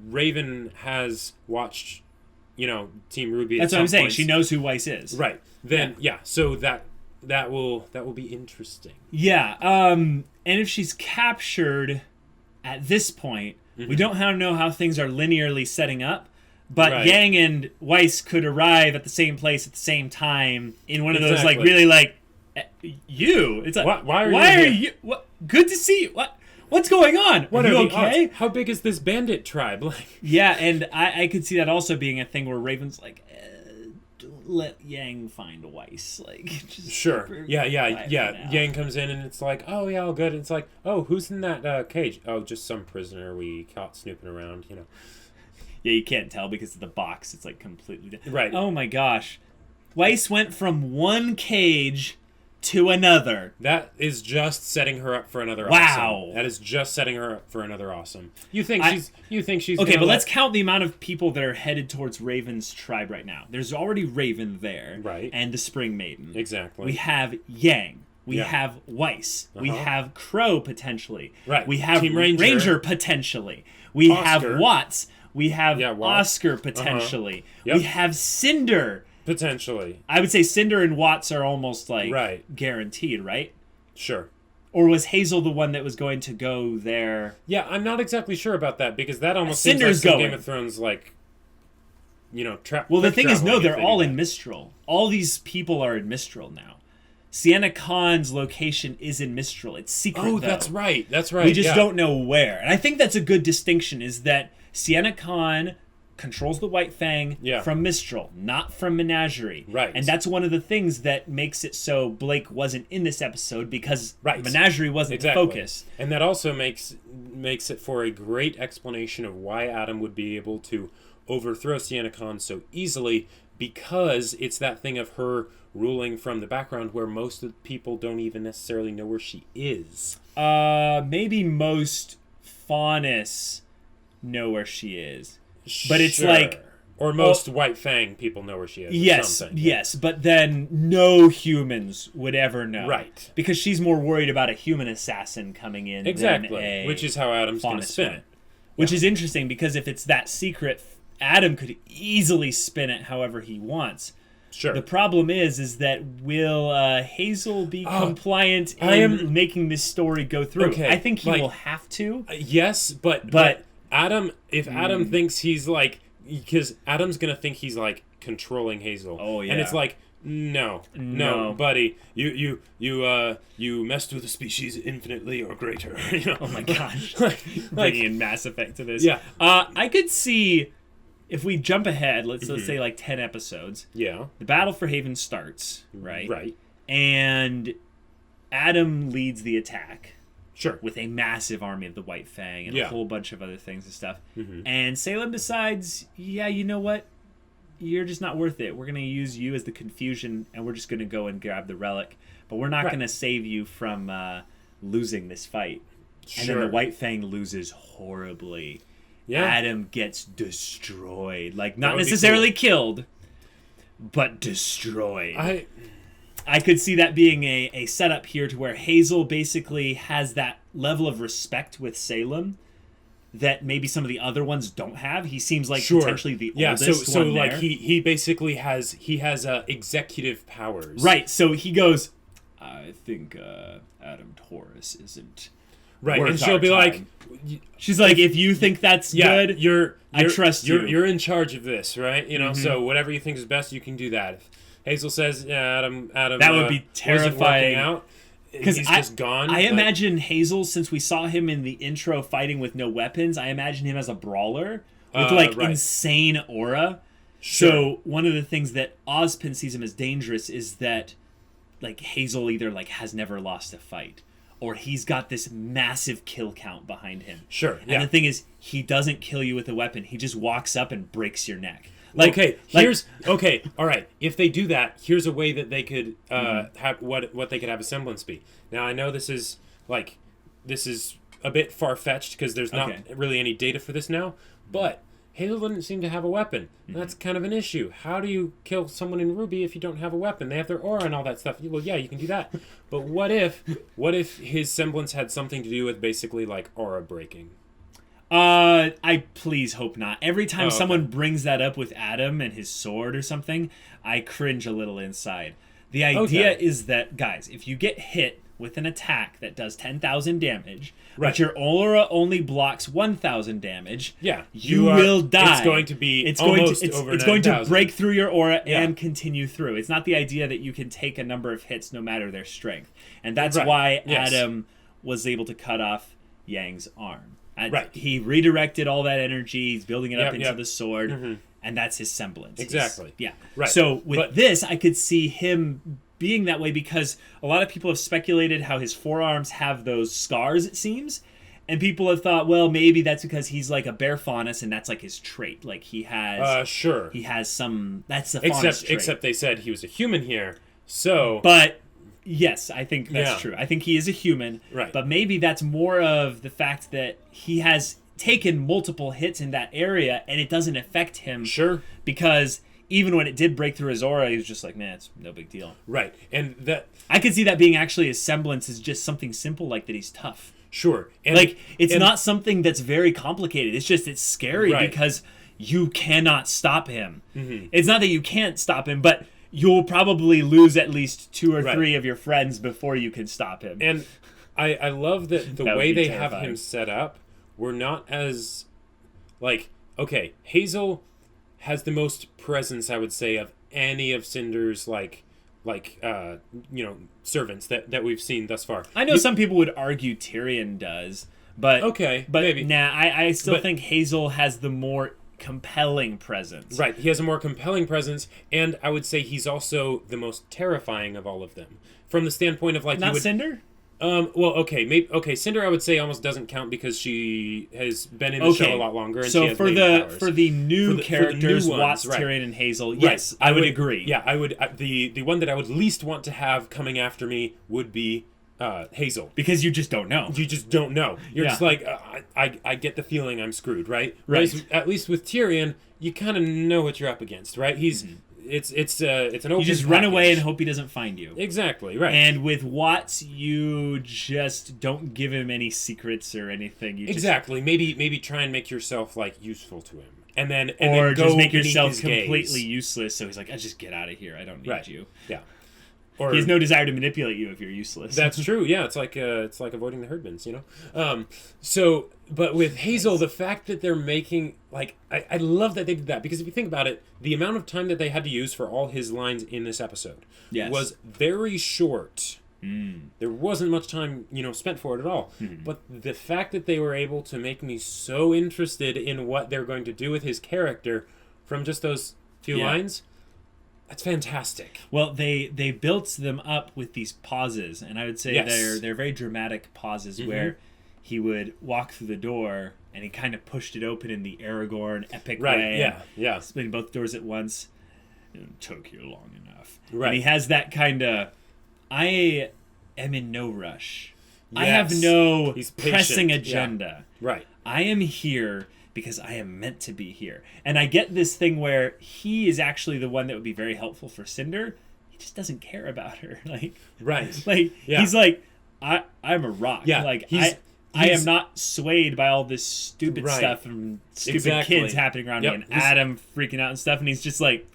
Raven has watched, Team RWBY. That's what I'm saying. She knows who Weiss is. Right. Then so that will be interesting. Yeah. And if she's captured at this point, we don't know how things are linearly setting up, but Yang and Weiss could arrive at the same place at the same time in one of those like really like you. It's like why are you? What? Good to see you. What's going on? What are you okay? How big is this bandit tribe? Yeah, and I could see that also being a thing where Raven's like, don't let Yang find Weiss. Like, just sure. Yeah. Yang comes in and it's like, oh yeah, all good. And it's like, oh, who's in that cage? Oh, just some prisoner we caught snooping around. Yeah, you can't tell because of the box. It's like completely right. Oh my gosh, Weiss went from one cage to another. That is just setting her up for another wow. Awesome. That is just setting her up for another awesome. You think she's okay, but let's count the amount of people that are headed towards Raven's tribe right now. There's already Raven there. Right. And the Spring Maiden. Exactly. We have Yang. We have Weiss. We have Crow potentially. Right. We have Team Ranger potentially. We have Watts. We have Oscar potentially. Yep. We have Cinder. Potentially. I would say Cinder and Watts are almost like guaranteed, right? Sure. Or was Hazel the one that was going to go there? Yeah, I'm not exactly sure about that, because that almost seems like some Game of Thrones, like, trap. Well, the thing is, no, they're all in Mistral. All these people are in Mistral now. Sienna Khan's location is in Mistral. It's secret, though. That's right. We just don't know where. And I think that's a good distinction, is that Sienna Khan controls the White Fang from Mistral, not from Menagerie. Right. And that's one of the things that makes it so Blake wasn't in this episode, because Menagerie wasn't the focus. And that also makes it for a great explanation of why Adam would be able to overthrow Sienna Khan so easily, because it's that thing of her ruling from the background where most of the people don't even necessarily know where she is. Maybe most Faunus know where she is. But it's like... Or most White Fang people know where she is. Yes, but then no humans would ever know. Right. Because she's more worried about a human assassin coming in than a which is how Adam's going to spin it. Which is interesting, because if it's that secret, Adam could easily spin it however he wants. Sure. The problem is that will Hazel be compliant in making this story go through? Okay, I think he will have to. Yes, but Adam, if Adam thinks he's like, because Adam's gonna think he's like controlling Hazel. Oh yeah, and it's like, no, buddy, you messed with a species infinitely or greater. Oh my gosh, bringing in Mass Effect to this. Yeah, I could see if we jump ahead. Let's say like 10 episodes. Yeah, the battle for Haven starts. Right, and Adam leads the attack. Sure. With a massive army of the White Fang and a whole bunch of other things and stuff. And Salem decides, you know what? You're just not worth it. We're going to use you as the confusion, and we're just going to go and grab the relic. But we're not going to save you from losing this fight. Sure. And then the White Fang loses horribly. Yeah. Adam gets destroyed. Like, not necessarily killed, but destroyed. I could see that being a setup here to where Hazel basically has that level of respect with Salem that maybe some of the other ones don't have. He seems like potentially the oldest so one like there. he basically has executive powers. Right, so he goes, I think Adam Taurus isn't right, and she'll be time. She's like, if you think that's good, I trust you. You're in charge of this, right? So whatever you think is best, you can do that. If Hazel says, Adam, that would be terrifying. Because he's just gone. I imagine Hazel, since we saw him in the intro fighting with no weapons, I imagine him as a brawler with insane aura. Sure. So one of the things that Ozpin sees him as dangerous is that like Hazel either like has never lost a fight, or he's got this massive kill count behind him. Sure. And the thing is, he doesn't kill you with a weapon. He just walks up and breaks your neck. All right. If they do that, here's a way that they could have what they could have a semblance be. Now I know this is a bit far fetched because there's not really any data for this now, but Hazel doesn't seem to have a weapon. That's kind of an issue. How do you kill someone in RWBY if you don't have a weapon? They have their aura and all that stuff. Well, yeah, you can do that. But what if his semblance had something to do with basically like aura breaking? I please hope not. Every time someone brings that up with Adam and his sword or something, I cringe a little inside. The idea is that, guys, if you get hit with an attack that does 10,000 damage, but your aura only blocks 1,000 damage, you will die. It's going to be over it's going to break through your aura and continue through. It's not the idea that you can take a number of hits no matter their strength. And that's why Adam was able to cut off Yang's arm. He redirected all that energy. He's building it up into the sword, and that's his semblance. Exactly. Right. So with this, I could see him being that way because a lot of people have speculated how his forearms have those scars, it seems, and people have thought, well, maybe that's because he's like a bear faunus, and that's like his trait. Like he has, he has some. That's the faunus trait. Except they said he was a human here, so but. Yes, I think that's true. I think he is a human, but maybe that's more of the fact that he has taken multiple hits in that area and it doesn't affect him. Sure. Because even when it did break through his aura, he was just like, man, it's no big deal. Right. And that I could see that being actually his semblance is just something simple like that he's tough. Sure. And, it's not something that's very complicated. It's just it's scary because you cannot stop him. It's not that you can't stop him, but you'll probably lose at least 2 or 3 of your friends before you can stop him. I love that the way they have him set up, we're not as, like, okay, Hazel has the most presence, I would say, of any of Cinder's, servants that we've seen thus far. I know some people would argue Tyrion does, but maybe. Nah, I still think Hazel has the more compelling presence. Right, he has a more compelling presence, and I would say he's also the most terrifying of all of them. From the standpoint of, like... Not Cinder? Cinder I would say almost doesn't count because she has been in the show a lot longer, and so she has for the new characters, Watts, right. Tyrion, and Hazel, yes, I would agree. Yeah, I would. The one that I would least want to have coming after me would be Hazel, because you just don't know. You just don't know. You're just like, I get the feeling I'm screwed, right? Right. At least with Tyrion, you kind of know what you're up against, right? He's it's an open. You just run away and hope he doesn't find you. Exactly, right. And with Watts, you just don't give him any secrets or anything. You maybe try and make yourself like useful to him, and then or go just make yourself completely gaze. Useless. So he's like, I just get out of here. I don't need you. Yeah. Or, he has no desire to manipulate you if you're useless. That's true. Yeah, it's like avoiding the herdmans, you know. But with Hazel, the fact that they're making I love that they did that, because if you think about it, the amount of time that they had to use for all his lines in this episode was very short. There wasn't much time, spent for it at all. But the fact that they were able to make me so interested in what they're going to do with his character from just those few lines. That's fantastic. Well, they built them up with these pauses, and I would say they're very dramatic pauses where he would walk through the door and he kind of pushed it open in the Aragorn epic way. Yeah. Spinning both doors at once. It took you long enough. Right. And he has that kind of, I am in no rush. Yes. I have no pressing agenda. Yeah. Right. I am here because I am meant to be here. And I get this thing where he is actually the one that would be very helpful for Cinder. He just doesn't care about her. He's like, I'm a rock. Yeah. I am not swayed by all this stupid stuff and stupid kids happening around me and Adam freaking out and stuff. And he's just like,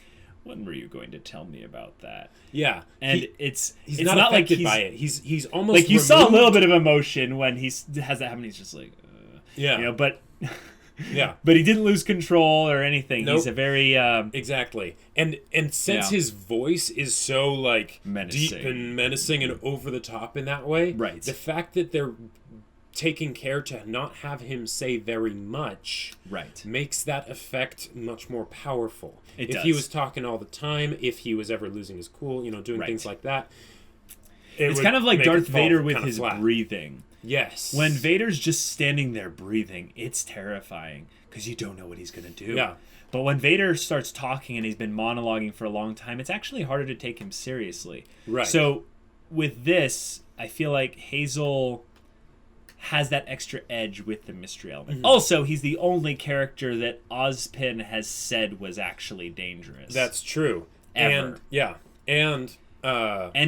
when were you going to tell me about that? Yeah. And he's it's not affected by it. He's almost like, you saw a little bit of emotion when he has that happen. He's just like, but... but he didn't lose control or anything. Nope. He's a very exactly. And since his voice is so menacing. Deep and menacing and over the top in that way, right? The fact that they're taking care to not have him say very much, right, makes that effect much more powerful. If he was talking all the time, if he was ever losing his cool, doing things like that, it's kind of like Darth Vader with his breathing. Yes. When Vader's just standing there breathing, it's terrifying because you don't know what he's going to do. Yeah. But when Vader starts talking and he's been monologuing for a long time, it's actually harder to take him seriously. Right. So with this, I feel like Hazel has that extra edge with the mystery element. Also, he's the only character that Ozpin has said was actually dangerous. That's true. Ever. And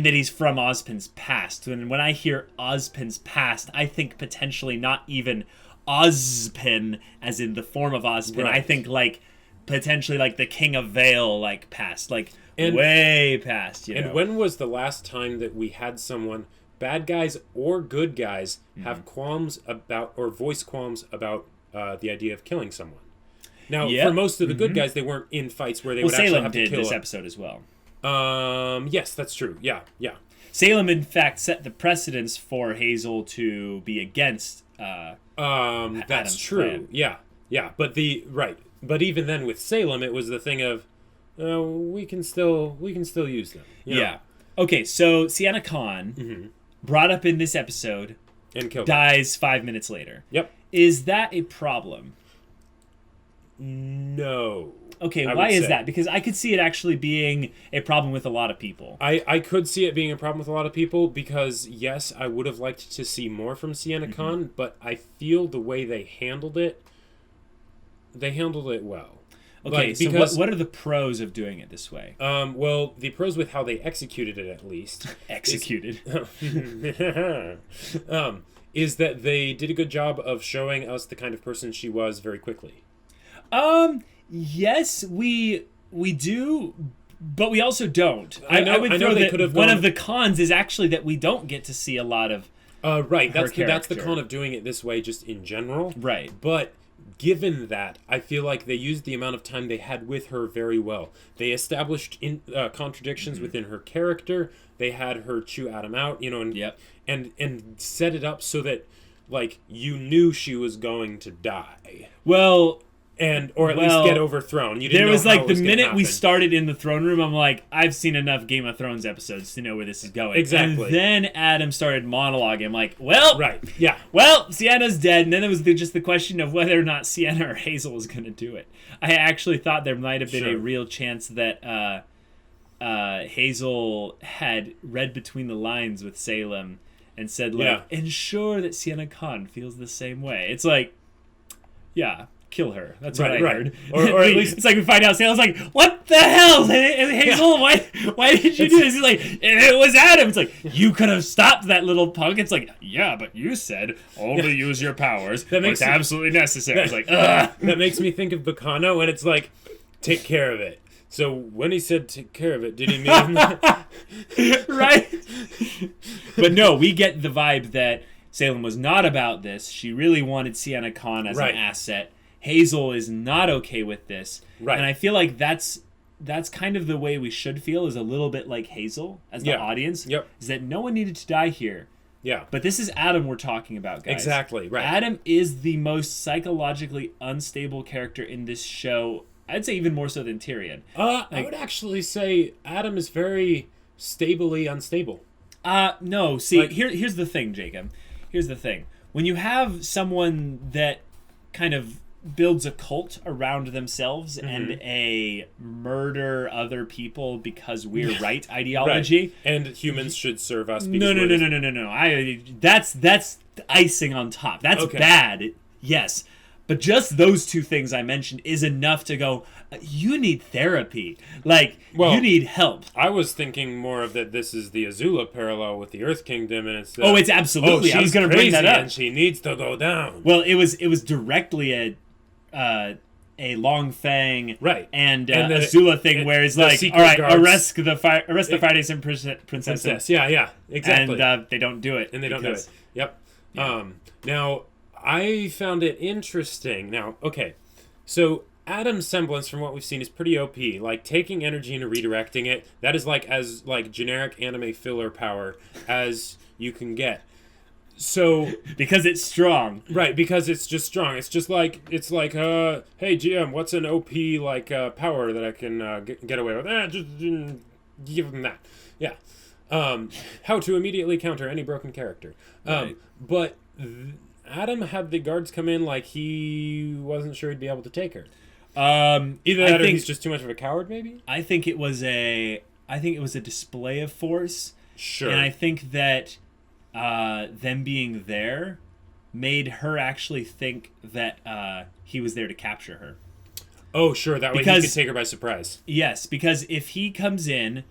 that he's from Ozpin's past. When I hear Ozpin's past, I think potentially not even Ozpin as in the form of Ozpin. Right. I think potentially the King of Vale past, way past. And when was the last time that we had someone, bad guys or good guys, have qualms about or voice qualms about the idea of killing someone? Now, for most of the good guys, they weren't in fights where they would actually have to kill. Salem did this episode as well. Yes, that's true. Yeah. Salem, in fact, set the precedence for Hazel to be against. That's Adam's true. plan. Yeah. But even then, with Salem, it was the thing of, we can still use them. Yeah. Okay, so Sienna Khan, brought up in this episode, and killed dies 5 minutes later. Yep. Is that a problem? No. Okay, why is that? Because I could see it actually being a problem with a lot of people. I could see it being a problem with a lot of people because, yes, I would have liked to see more from Sienna Khan, but I feel the way they handled it well. Okay, so what are the pros of doing it this way? Well, the pros with how they executed it, at least. Is that they did a good job of showing us the kind of person she was very quickly. Yes, we do, but we also don't. I would throw that one of the cons is actually that we don't get to see a lot of Right. That's the con of doing it this way, just in general. Right. But given that, I feel like they used the amount of time they had with her very well. They established contradictions within her character. They had her chew Adam out, and set it up so that, like, you knew she was going to die. Well, or at least get overthrown. You didn't there was know how like it was the minute happen. we started in the throne room, I'm like, I've seen enough Game of Thrones episodes to know where this is going. Exactly. And then Adam started monologuing. I'm like, well, right, yeah. Well, Sienna's dead, and then it was just the question of whether or not Sienna or Hazel was going to do it. I actually thought there might have been a real chance that Hazel had read between the lines with Salem and said, like, ensure that Sienna Khan feels the same way. It's like, yeah. Kill her. That's what I heard. Or at least it's like we find out Salem's like, what the hell, Hazel? Why did you do this? He's like, it was Adam. It's like, you could have stopped that little punk. It's like, yeah, but you said only use your powers. It's absolutely necessary. It's like, ugh. That makes me think of Bacano, and it's like, take care of it. So when he said take care of it, did he mean that? Right? But no, we get the vibe that Salem was not about this. She really wanted Sienna Khan as an asset. Hazel is not okay with this. Right. And I feel like that's kind of the way we should feel, is a little bit like Hazel as the audience. Yep. Is that no one needed to die here. Yeah. But this is Adam we're talking about, guys. Exactly, right. Adam is the most psychologically unstable character in this show. I'd say even more so than Tyrion. I would actually say Adam is very stably unstable. No, see, here's the thing, Jacob. Here's the thing. When you have someone that kind of builds a cult around themselves and a murder other people because we're right ideology, right. And humans should serve us. No. That's icing on top. That's bad. Yes. But just those two things I mentioned is enough to go, you need therapy. Like, you need help. I was thinking more of that this is the Azula parallel with the Earth Kingdom, and it's... it's absolutely. I was going to bring that up. And she needs to go down. Well, it was directly a Long Fang and Azula thing where it's like, all right, arrest the Fridays and Princess. Yeah, exactly. And they don't do it. And they don't do it. Yep. Yeah. Now... I found it interesting. Now, okay, so Adam's semblance, from what we've seen, is pretty OP. Like, taking energy and redirecting it, that is like as like generic anime filler power as you can get. So because it's strong, right? Because it's just strong. It's like hey GM, what's an OP like power that I can get away with? Just give them that. Yeah. How to immediately counter any broken character. But. Adam had the guards come in like he wasn't sure he'd be able to take her. Either that or he's just too much of a coward, maybe? I think it was a display of force. Sure. And I think that them being there made her actually think that he was there to capture her. Oh, sure. That way he could take her by surprise. Yes, because if he comes in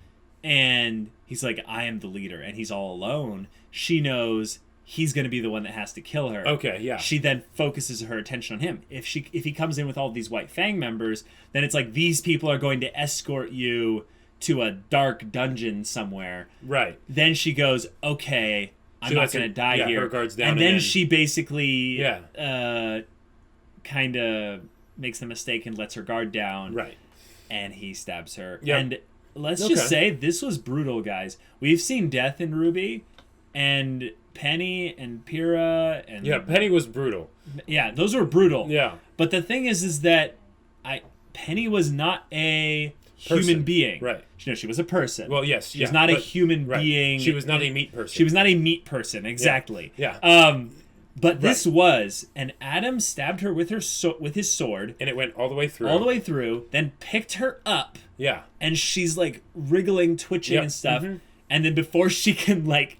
and he's like, I am the leader, and he's all alone, she knows... he's going to be the one that has to kill her. Okay, yeah. She then focuses her attention on him. If he comes in with all these White Fang members, then it's like these people are going to escort you to a dark dungeon somewhere. Right. Then she goes, okay, I'm not going to die here. Her guard's down and then she basically kind of makes the mistake and lets her guard down. Right. And he stabs her. Yep. And let's just say this was brutal, guys. We've seen death in RWBY, and... Penny and Pyrrha and Penny was brutal. Yeah, those were brutal. Yeah, but the thing is that Penny was not a human being. Right. She was a person. Well, yes, she's not a human being. She was not a meat person. She was not a meat person. Exactly. Yeah. But this was, and Adam stabbed her with his sword, and it went all the way through. All the way through. Then picked her up. Yeah. And she's like wriggling, twitching, and stuff. Mm-hmm. And then before she can like.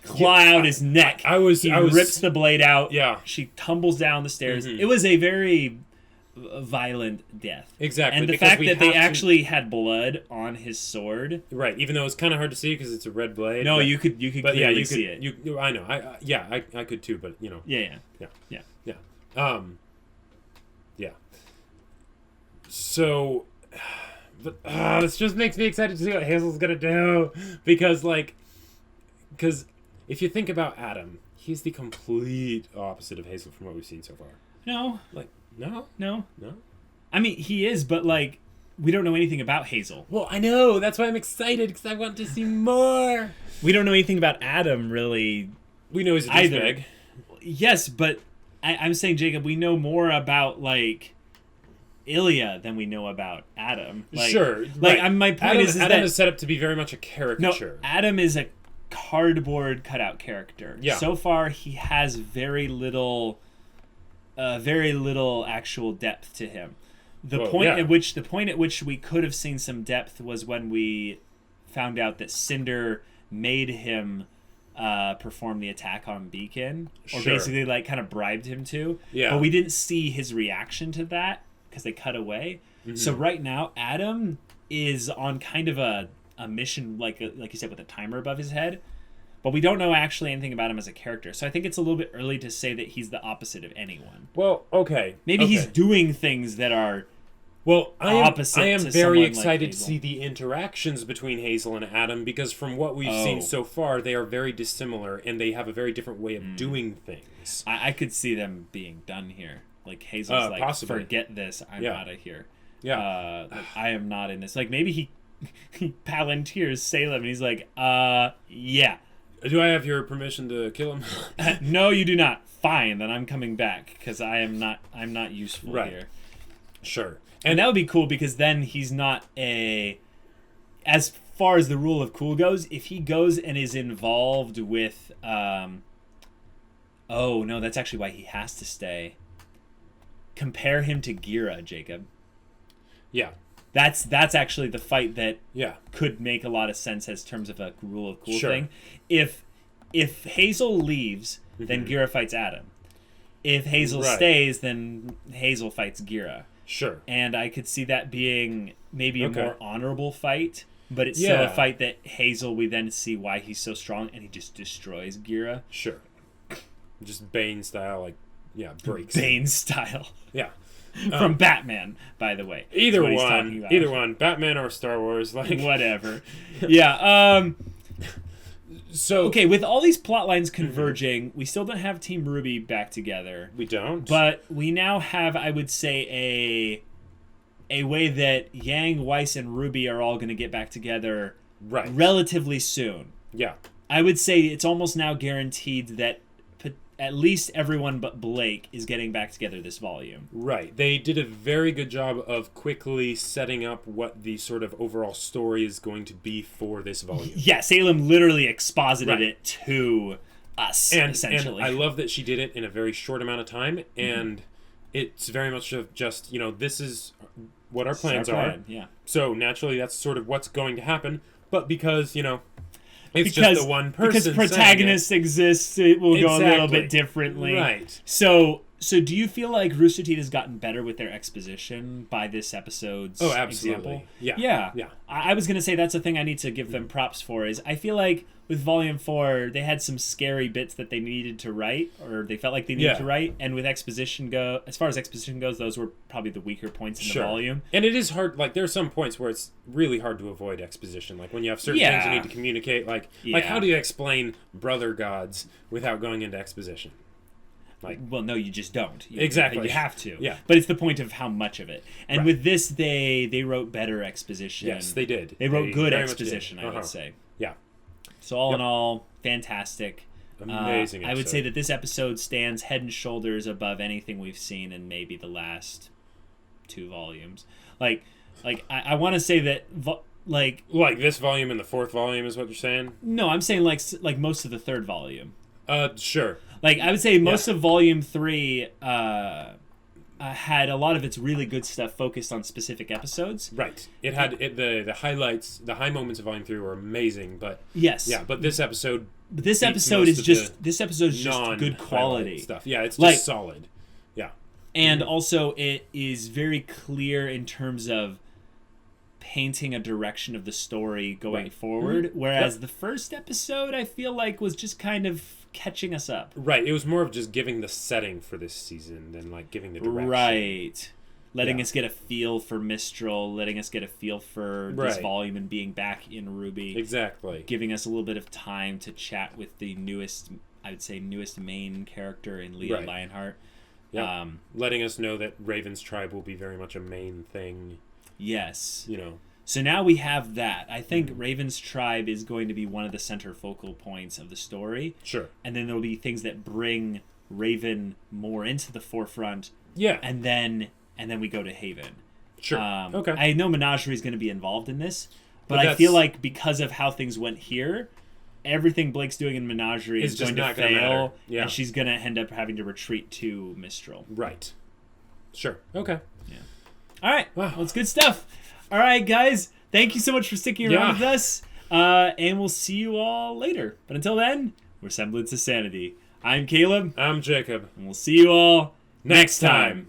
Claw out his neck. He rips the blade out. Yeah. She tumbles down the stairs. Mm-hmm. It was a very violent death. Exactly. And the fact that they actually had blood on his sword. Right. Even though it's kind of hard to see because it's a red blade. No, you could clearly see it. I know. I could too, but you know. Yeah. So, this just makes me excited to see what Hazel's gonna do because if you think about Adam, he's the complete opposite of Hazel from what we've seen so far. No. Like, no? No. No? I mean, he is, but, like, we don't know anything about Hazel. Well, I know. That's why I'm excited, because I want to see more. We don't know anything about Adam, really. We know he's a douchebag. Yes, but I'm saying, Jacob, we know more about, like, Ilya than we know about Adam. Like, sure. Like, right. my point Adam is that... Adam is set up to be very much a caricature. No, Adam is a cardboard cutout character. Yeah. So far, he has very little actual depth to him. The point at which we could have seen some depth was when we found out that Cinder made him perform the attack on Beacon, or basically like kind of bribed him to. Yeah. But we didn't see his reaction to that because they cut away. Mm-hmm. So right now, Adam is on kind of a mission, like you said, with a timer above his head. But we don't know actually anything about him as a character. So I think it's a little bit early to say that he's the opposite of anyone. Well, okay. Maybe he's doing things that are opposite. I am very excited to see the interactions between Hazel and Adam, because from what we've seen so far, they are very dissimilar and they have a very different way of doing things. I could see them being done here. Like Hazel's like, possibly. Forget this, I'm out of here. Yeah. Like, I am not in this. Like maybe he Palantirs Salem and he's like, yeah. Do I have your permission to kill him? No, you do not. Fine, then I'm coming back because I'm not useful here. Sure. And that would be cool because then he's not as far as the rule of cool goes, if he goes and is involved with oh no, that's actually why he has to stay. Compare him to Gira, Jacob. Yeah. That's actually the fight that could make a lot of sense as terms of a rule of cool thing. If Hazel leaves, then Gira fights Adam. If Hazel stays, then Hazel fights Gira. Sure. And I could see that being maybe a more honorable fight, but it's still a fight that Hazel, we then see why he's so strong, and he just destroys Gira. Sure. Just Bane style, breaks. Bane style. Yeah. From Batman, by the way. Either one. Batman or Star Wars. Whatever. Yeah. So okay, with all these plot lines converging, we still don't have Team RWBY back together. We don't. But we now have, I would say, a way that Yang, Weiss, and RWBY are all going to get back together relatively soon. Yeah. I would say it's almost now guaranteed that at least everyone but Blake is getting back together this volume. Right. They did a very good job of quickly setting up what the sort of overall story is going to be for this volume. Yeah, Salem literally exposited it to us, essentially. And I love that she did it in a very short amount of time, and it's very much of just, this is what our plans are. Yeah. So naturally that's sort of what's going to happen, but because, it's just the one person. Because protagonists exist, it will go a little bit differently. Right. So do you feel like Rooster Teeth has gotten better with their exposition by this episode's example? Yeah. I was going to say that's the thing I need to give them props for is I feel like with Volume 4, they had some scary bits that they needed to write, or they felt like they needed to write, and with exposition as far as exposition goes, those were probably the weaker points in the volume. And it is hard, there are some points where it's really hard to avoid exposition, when you have certain things you need to communicate, like how do you explain brother gods without going into exposition? Well, no, you just don't. Exactly. You have to. Yeah. But it's the point of how much of it. And with this, they wrote better exposition. Yes, they did. They wrote good exposition, I would say. Yeah. So all in all, fantastic. Amazing episode. I would say that this episode stands head and shoulders above anything we've seen in maybe the last 2 volumes. I want to say that... Like this volume and the 4th volume is what you're saying? No, I'm saying like most of the 3rd volume. Sure. I would say most of Volume 3 had a lot of its really good stuff focused on specific episodes. Right. It had the highlights, the high moments of Volume 3 were amazing, but yes. Yeah, but this episode is just good quality stuff. Yeah, it's just solid. Yeah. And also it is very clear in terms of painting a direction of the story going forward, whereas the first episode I feel like was just kind of catching us up. Right, it was more of just giving the setting for this season than giving the direction. Right. Letting us get a feel for Mistral, letting us get a feel for this volume and being back in RWBY. Exactly. Giving us a little bit of time to chat with the newest I would say, newest main character in Leah Lionheart. Yeah, letting us know that Raven's tribe will be very much a main thing. Yes. You know. So now we have that. I think Raven's tribe is going to be one of the center focal points of the story. Sure. And then there'll be things that bring Raven more into the forefront. Yeah. And then we go to Haven. Sure. Okay. I know Menagerie is going to be involved in this, but I feel like because of how things went here, everything Blake's doing in Menagerie is going to fail, and she's going to end up having to retreat to Mistral. Right. Sure. Okay. Yeah. All right. Wow. Well, it's good stuff. All right, guys. Thank you so much for sticking around with us, and we'll see you all later. But until then, we're Semblance of Sanity. I'm Caleb. I'm Jacob. And we'll see you all next time.